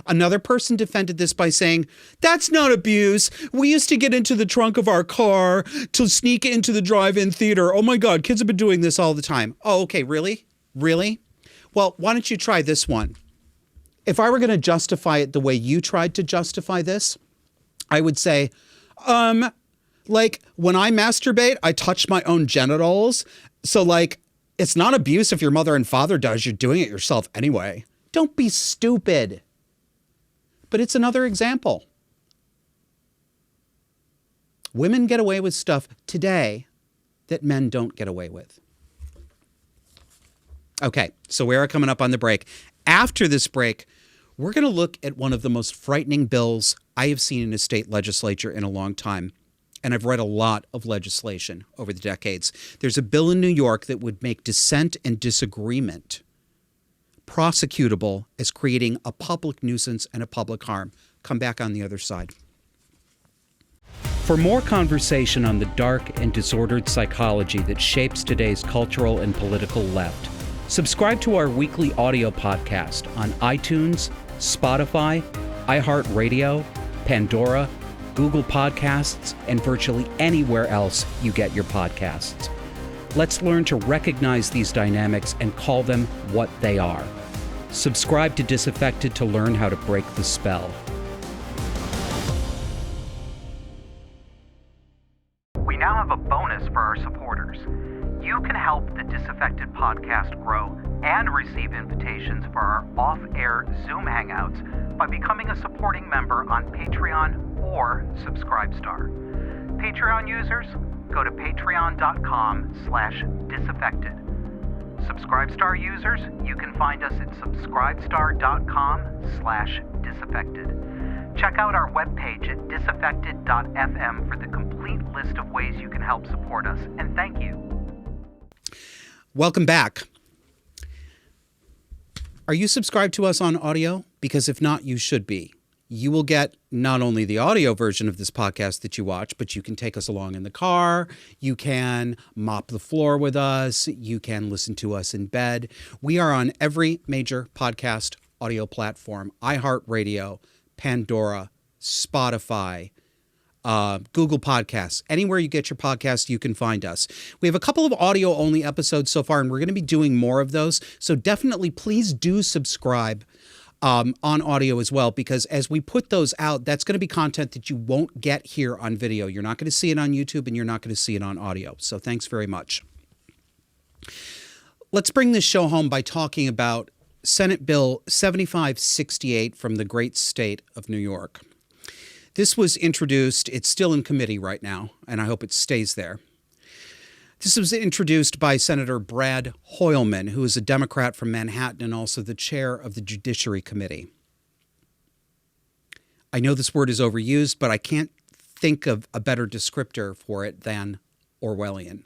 Another person defended this by saying, that's not abuse. We used to get into the trunk of our car to sneak into the drive-in theater. Oh my God, kids have been doing this all the time. Oh, okay, really? Really? Well, why don't you try this one? If I were going to justify it the way you tried to justify this, I would say, like when I masturbate, I touch my own genitals. So like, it's not abuse if your mother and father does, you're doing it yourself anyway. Don't be stupid. But it's another example. Women get away with stuff today that men don't get away with. Okay, so we are coming up on the break. After this break, we're going to look at one of the most frightening bills I have seen in a state legislature in a long time. And I've read a lot of legislation over the decades. There's a bill in New York that would make dissent and disagreement prosecutable as creating a public nuisance and a public harm. Come back on the other side. For more conversation on the dark and disordered psychology that shapes today's cultural and political left, subscribe to our weekly audio podcast on iTunes, Spotify, iHeartRadio, Pandora, Google Podcasts, and virtually anywhere else you get your podcasts. Let's learn to recognize these dynamics and call them what they are. Subscribe to Disaffected to learn how to break the spell. We now have a bonus for our supporters. You can help the Disaffected podcast grow and receive invitations for our off-air Zoom hangouts by becoming a supporting member on Patreon or Subscribestar. Patreon users, go to patreon.com/disaffected. Subscribestar users, you can find us at subscribestar.com/disaffected. Check out our webpage at disaffected.fm for the complete list of ways you can help support us, and thank you. Welcome back. Are you subscribed to us on audio? Because if not, you should be. You will get not only the audio version of this podcast that you watch, but you can take us along in the car. You can mop the floor with us. You can listen to us in bed. We are on every major podcast audio platform: iHeartRadio, Pandora, Spotify, Google Podcasts. Anywhere you get your podcast, you can find us. We have a couple of audio-only episodes so far, and we're going to be doing more of those. So definitely, please do subscribe on audio as well, because as we put those out, that's going to be content that you won't get here on video. You're not going to see it on YouTube, and you're not going to see it on audio. So thanks very much. Let's bring this show home by talking about Senate Bill 7568 from the great state of New York. This was introduced, it's still in committee right now, and I hope it stays there. This was introduced by Senator Brad Hoylman, who is a Democrat from Manhattan and also the chair of the Judiciary Committee. I know this word is overused, but I can't think of a better descriptor for it than Orwellian.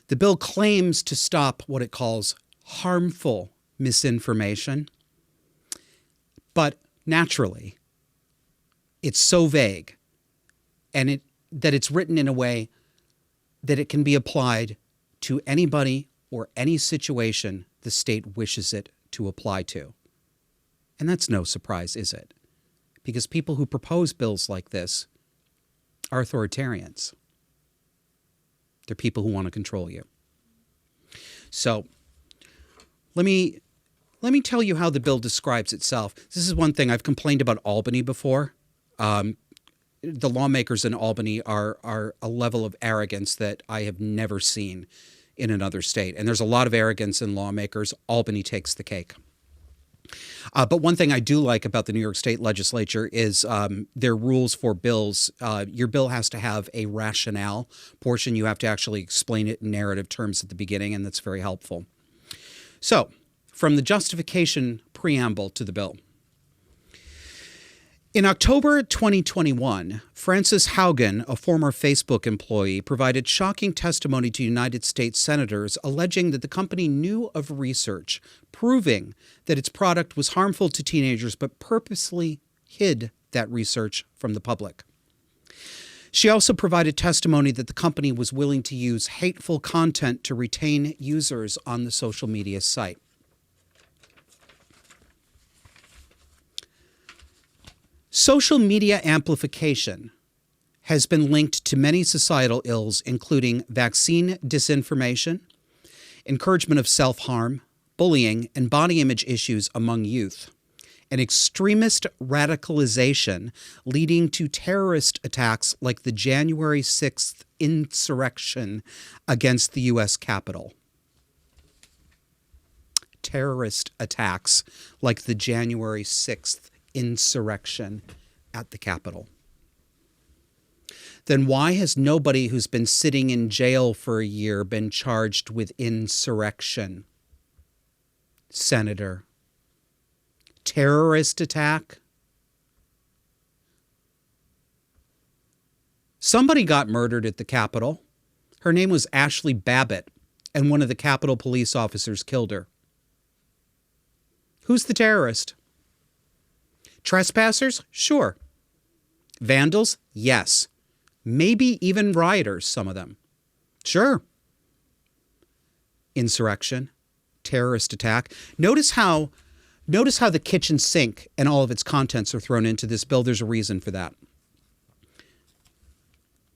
The bill claims to stop what it calls harmful misinformation, but naturally, it's so vague and that it's written in a way that it can be applied to anybody or any situation the state wishes it to apply to. And that's no surprise, is it? Because people who propose bills like this are authoritarians. They're people who want to control you. So let me tell you how the bill describes itself. This is one thing I've complained about Albany before. The lawmakers in Albany are a level of arrogance that I have never seen in another state. And there's a lot of arrogance in lawmakers. Albany takes the cake. But one thing I do like about the New York State Legislature is their rules for bills. Your bill has to have a rationale portion. You have to actually explain it in narrative terms at the beginning, and that's very helpful. So, from the justification preamble to the bill. In October 2021, Frances Haugen, a former Facebook employee, provided shocking testimony to United States senators alleging that the company knew of research proving that its product was harmful to teenagers but purposely hid that research from the public. She also provided testimony that the company was willing to use hateful content to retain users on the social media site. Social media amplification has been linked to many societal ills, including vaccine disinformation, encouragement of self-harm, bullying, and body image issues among youth, and extremist radicalization leading to terrorist attacks like the January 6th insurrection against the U.S. Capitol. Terrorist attacks like the January 6th insurrection at the Capitol. Then why has nobody who's been sitting in jail for a year been charged with insurrection? Senator. Terrorist attack? Somebody got murdered at the Capitol. Her name was Ashley Babbitt, and one of the Capitol police officers killed her. Who's the terrorist? Trespassers? Sure. Vandals? Yes. Maybe even rioters, some of them. Sure. Insurrection, terrorist attack. Notice how the kitchen sink and all of its contents are thrown into this bill. There's a reason for that.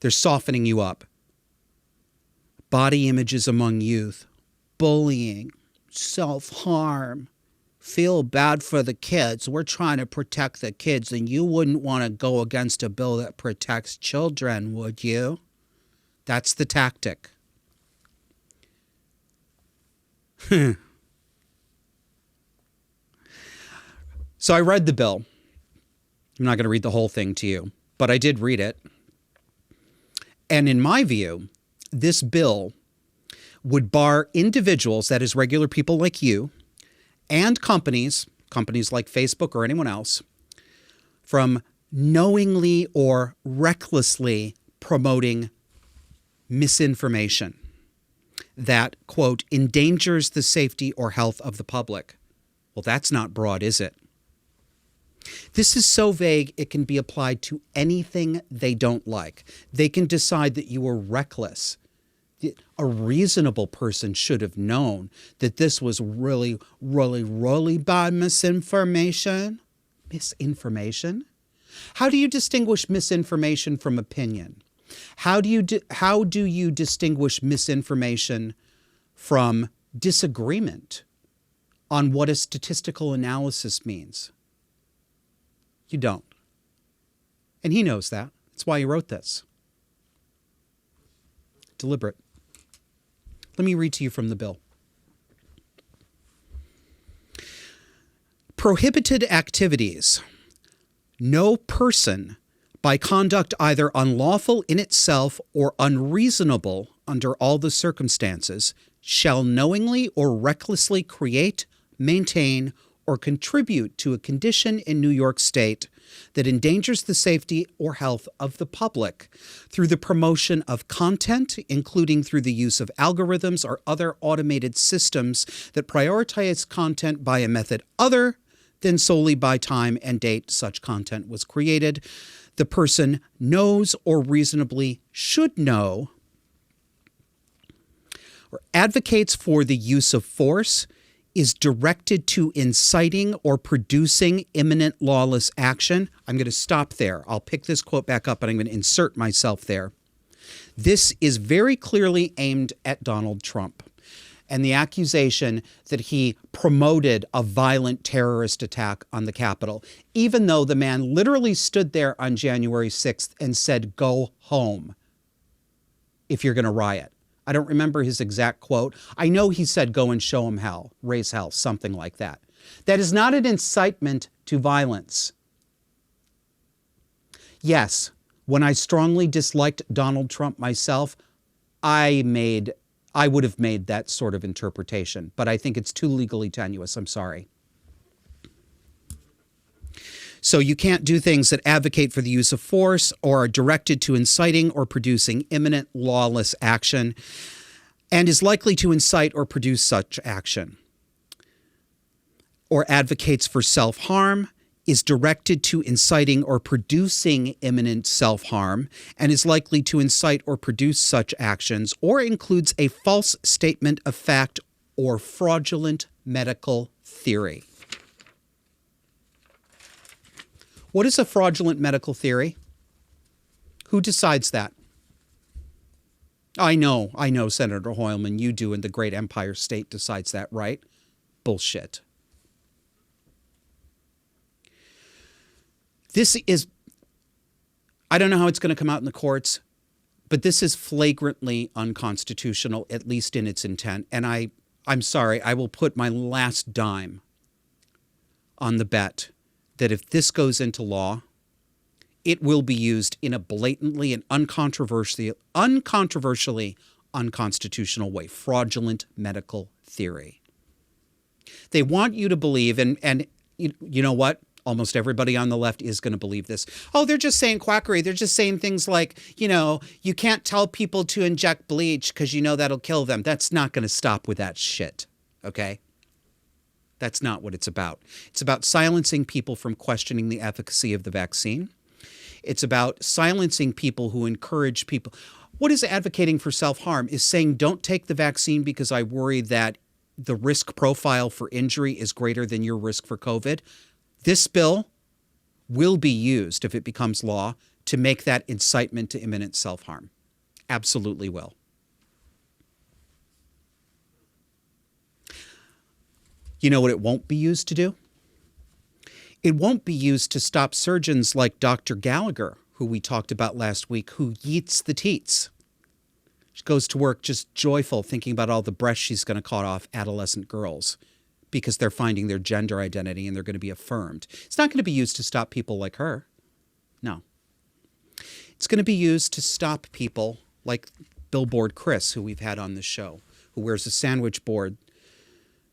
They're softening you up. Body images among youth, bullying, self-harm. Feel bad for the kids. We're trying to protect the kids, and you wouldn't want to go against a bill that protects children, would you? That's the tactic. So I read the bill. I'm not going to read the whole thing to you, but I did read it. And in my view, this bill would bar individuals, that is regular people like you, and companies like Facebook or anyone else, from knowingly or recklessly promoting misinformation that, quote, endangers the safety or health of the public. Well, that's not broad, is it? This is so vague, it can be applied to anything they don't like. They can decide that you were reckless. A reasonable person should have known that this was really, really, really bad misinformation. Misinformation? How do you distinguish misinformation from opinion? How do you distinguish misinformation from disagreement on what a statistical analysis means? You don't. And he knows that. That's why he wrote this. Deliberate. Let me read to you from the bill. Prohibited activities. No person, by conduct either unlawful in itself or unreasonable under all the circumstances, shall knowingly or recklessly create, maintain, or contribute to a condition in New York State that endangers the safety or health of the public through the promotion of content, including through the use of algorithms or other automated systems that prioritize content by a method other than solely by time and date such content was created. The person knows or reasonably should know or advocates for the use of force, is directed to inciting or producing imminent lawless action. I'm going to stop there. I'll pick this quote back up and I'm going to insert myself there. This is very clearly aimed at Donald Trump and the accusation that he promoted a violent terrorist attack on the Capitol, even though the man literally stood there on January 6th and said, "Go home if you're going to riot." I don't remember his exact quote. I know he said, "Go and show him hell, raise hell," something like that. That is not an incitement to violence. Yes, when I strongly disliked Donald Trump myself, I would have made that sort of interpretation, but I think it's too legally tenuous. I'm sorry. So you can't do things that advocate for the use of force or are directed to inciting or producing imminent lawless action and is likely to incite or produce such action, or advocates for self-harm, is directed to inciting or producing imminent self-harm and is likely to incite or produce such actions, or includes a false statement of fact or fraudulent medical theory. What is a fraudulent medical theory? Who decides that? I know, Senator Hoylman, you do, and the great Empire State decides that, right? bullshit. This is, I don't know how it's going to come out in the courts, but this is flagrantly unconstitutional, at least in its intent. And I'm sorry, I will put my last dime on the bet that if this goes into law, it will be used in a blatantly and uncontroversially unconstitutional way, fraudulent medical theory. They want you to believe, and you know what? Almost everybody on the left is going to believe this. Oh, they're just saying quackery. They're just saying things like, you can't tell people to inject bleach because that'll kill them. That's not going to stop with that shit, okay? That's not what it's about. It's about silencing people from questioning the efficacy of the vaccine. It's about silencing people who encourage people. What is advocating for self-harm is saying don't take the vaccine because I worry that the risk profile for injury is greater than your risk for COVID. This bill will be used, if it becomes law, to make that incitement to imminent self-harm. Absolutely will. You know what it won't be used to do? It won't be used to stop surgeons like Dr. Gallagher, who we talked about last week, who yeets the teats. She goes to work just joyful, thinking about all the breasts she's going to cut off adolescent girls because they're finding their gender identity and they're going to be affirmed. It's not going to be used to stop people like her. No. It's going to be used to stop people like Billboard Chris, who we've had on this show, who wears a sandwich board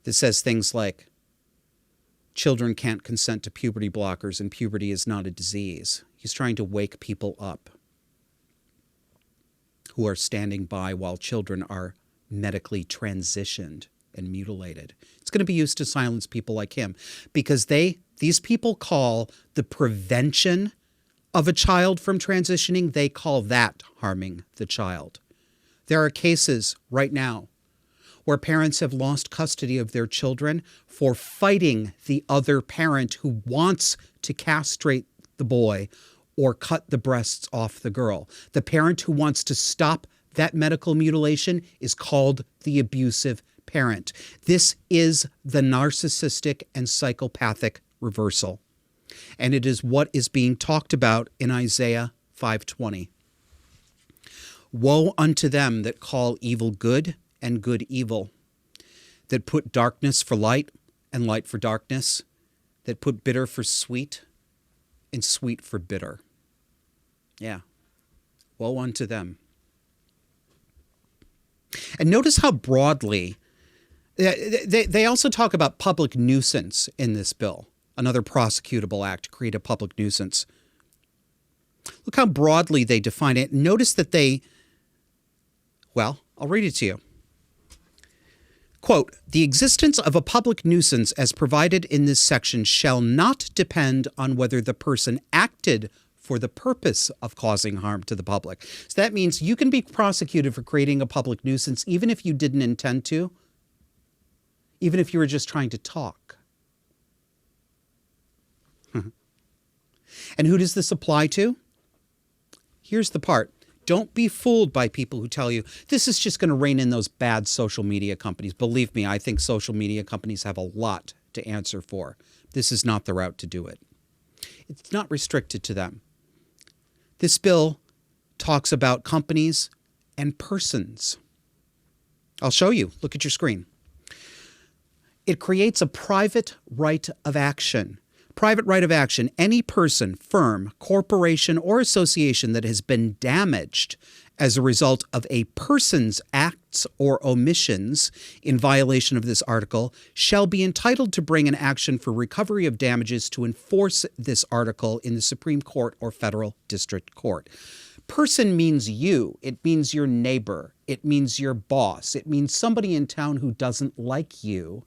that says things like, children can't consent to puberty blockers and puberty is not a disease. He's trying to wake people up who are standing by while children are medically transitioned and mutilated. It's going to be used to silence people like him because these people call the prevention of a child from transitioning, they call that harming the child. There are cases right now where parents have lost custody of their children for fighting the other parent who wants to castrate the boy or cut the breasts off the girl. The parent who wants to stop that medical mutilation is called the abusive parent. This is the narcissistic and psychopathic reversal. And it is what is being talked about in Isaiah 5:20. Woe unto them that call evil good and good evil, that put darkness for light and light for darkness, that put bitter for sweet and sweet for bitter. Yeah. Woe unto them. And notice how broadly they also talk about public nuisance in this bill, another prosecutable act to create a public nuisance. Look how broadly they define it. Notice that I'll read it to you. Quote, the existence of a public nuisance as provided in this section shall not depend on whether the person acted for the purpose of causing harm to the public. So that means you can be prosecuted for creating a public nuisance even if you didn't intend to, even if you were just trying to talk. And who does this apply to? Here's the part. Don't be fooled by people who tell you this is just going to rein in those bad social media companies. Believe me, I think social media companies have a lot to answer for. This is not the route to do it. It's not restricted to them. This bill talks about companies and persons. I'll show you. Look at your screen. It creates a private right of action. Private right of action, any person, firm, corporation, or association that has been damaged as a result of a person's acts or omissions in violation of this article shall be entitled to bring an action for recovery of damages to enforce this article in the Supreme Court or federal district court. Person means you. It means your neighbor. It means your boss. It means somebody in town who doesn't like you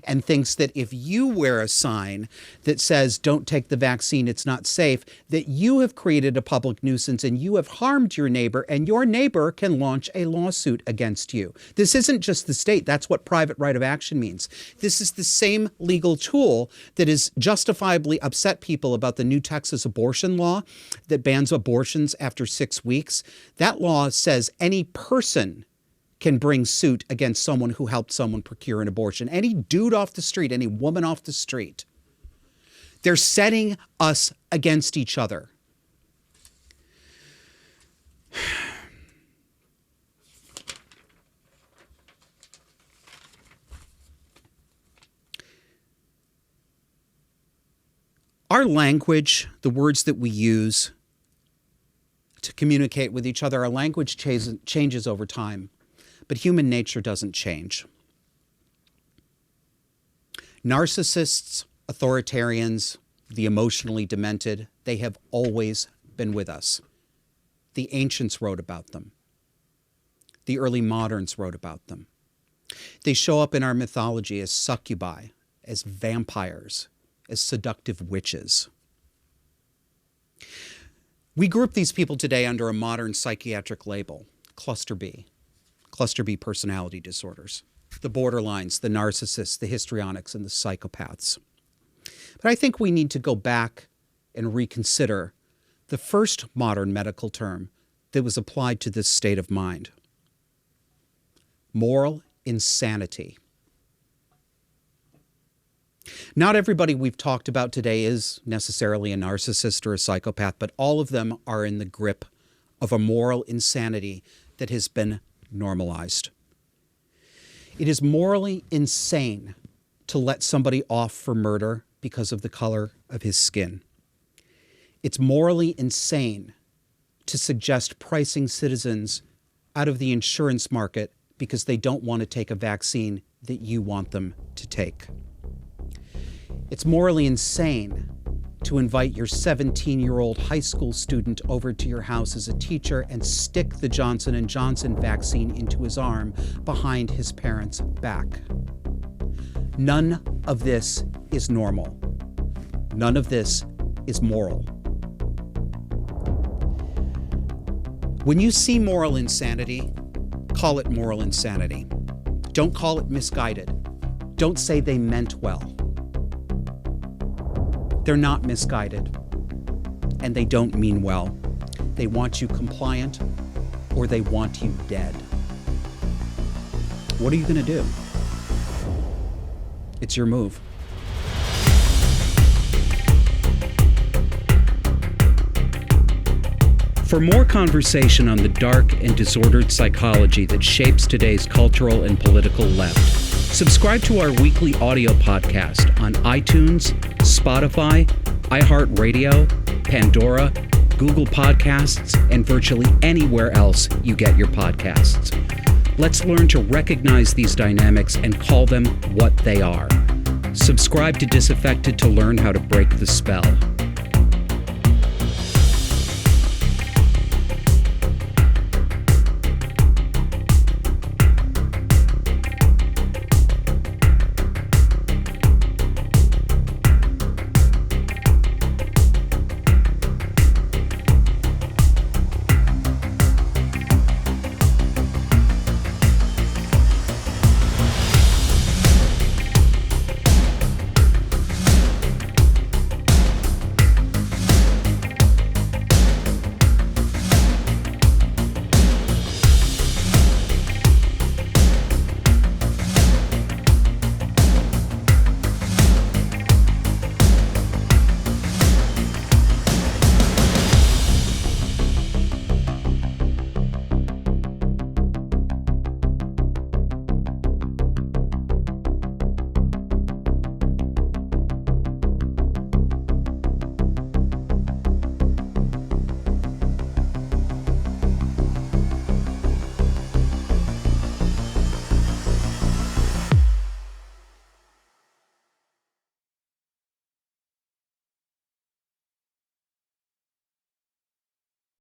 and thinks that if you wear a sign that says, don't take the vaccine, it's not safe, that you have created a public nuisance and you have harmed your neighbor, and your neighbor can launch a lawsuit against you. This isn't just the state. That's what private right of action means. This is the same legal tool that has justifiably upset people about the new Texas abortion law that bans abortions after 6 weeks. That law says any person can bring suit against someone who helped someone procure an abortion. Any dude off the street, any woman off the street. They're setting us against each other. Our language, the words that we use to communicate with each other, our language changes over time, but human nature doesn't change. Narcissists, authoritarians, the emotionally demented, they have always been with us. The ancients wrote about them. The early moderns wrote about them. They show up in our mythology as succubi, as vampires, as seductive witches. We group these people today under a modern psychiatric label, cluster B personality disorders, the borderlines, the narcissists, the histrionics, and the psychopaths. But I think we need to go back and reconsider the first modern medical term that was applied to this state of mind: moral insanity. Not everybody we've talked about today is necessarily a narcissist or a psychopath, but all of them are in the grip of a moral insanity that has been normalized. It is morally insane to let somebody off for murder because of the color of his skin. It's morally insane to suggest pricing citizens out of the insurance market because they don't want to take a vaccine that you want them to take. It's morally insane to invite your 17-year-old high school student over to your house as a teacher and stick the Johnson & Johnson vaccine into his arm behind his parents' back. None of this is normal. None of this is moral. When you see moral insanity, call it moral insanity. Don't call it misguided. Don't say they meant well. They're not misguided, and they don't mean well. They want you compliant, or they want you dead. What are you going to do? It's your move. For more conversation on the dark and disordered psychology that shapes today's cultural and political left, subscribe to our weekly audio podcast on iTunes, Spotify, iHeartRadio, Pandora, Google Podcasts, and virtually anywhere else you get your podcasts. Let's learn to recognize these dynamics and call them what they are. Subscribe to Disaffected to learn how to break the spell.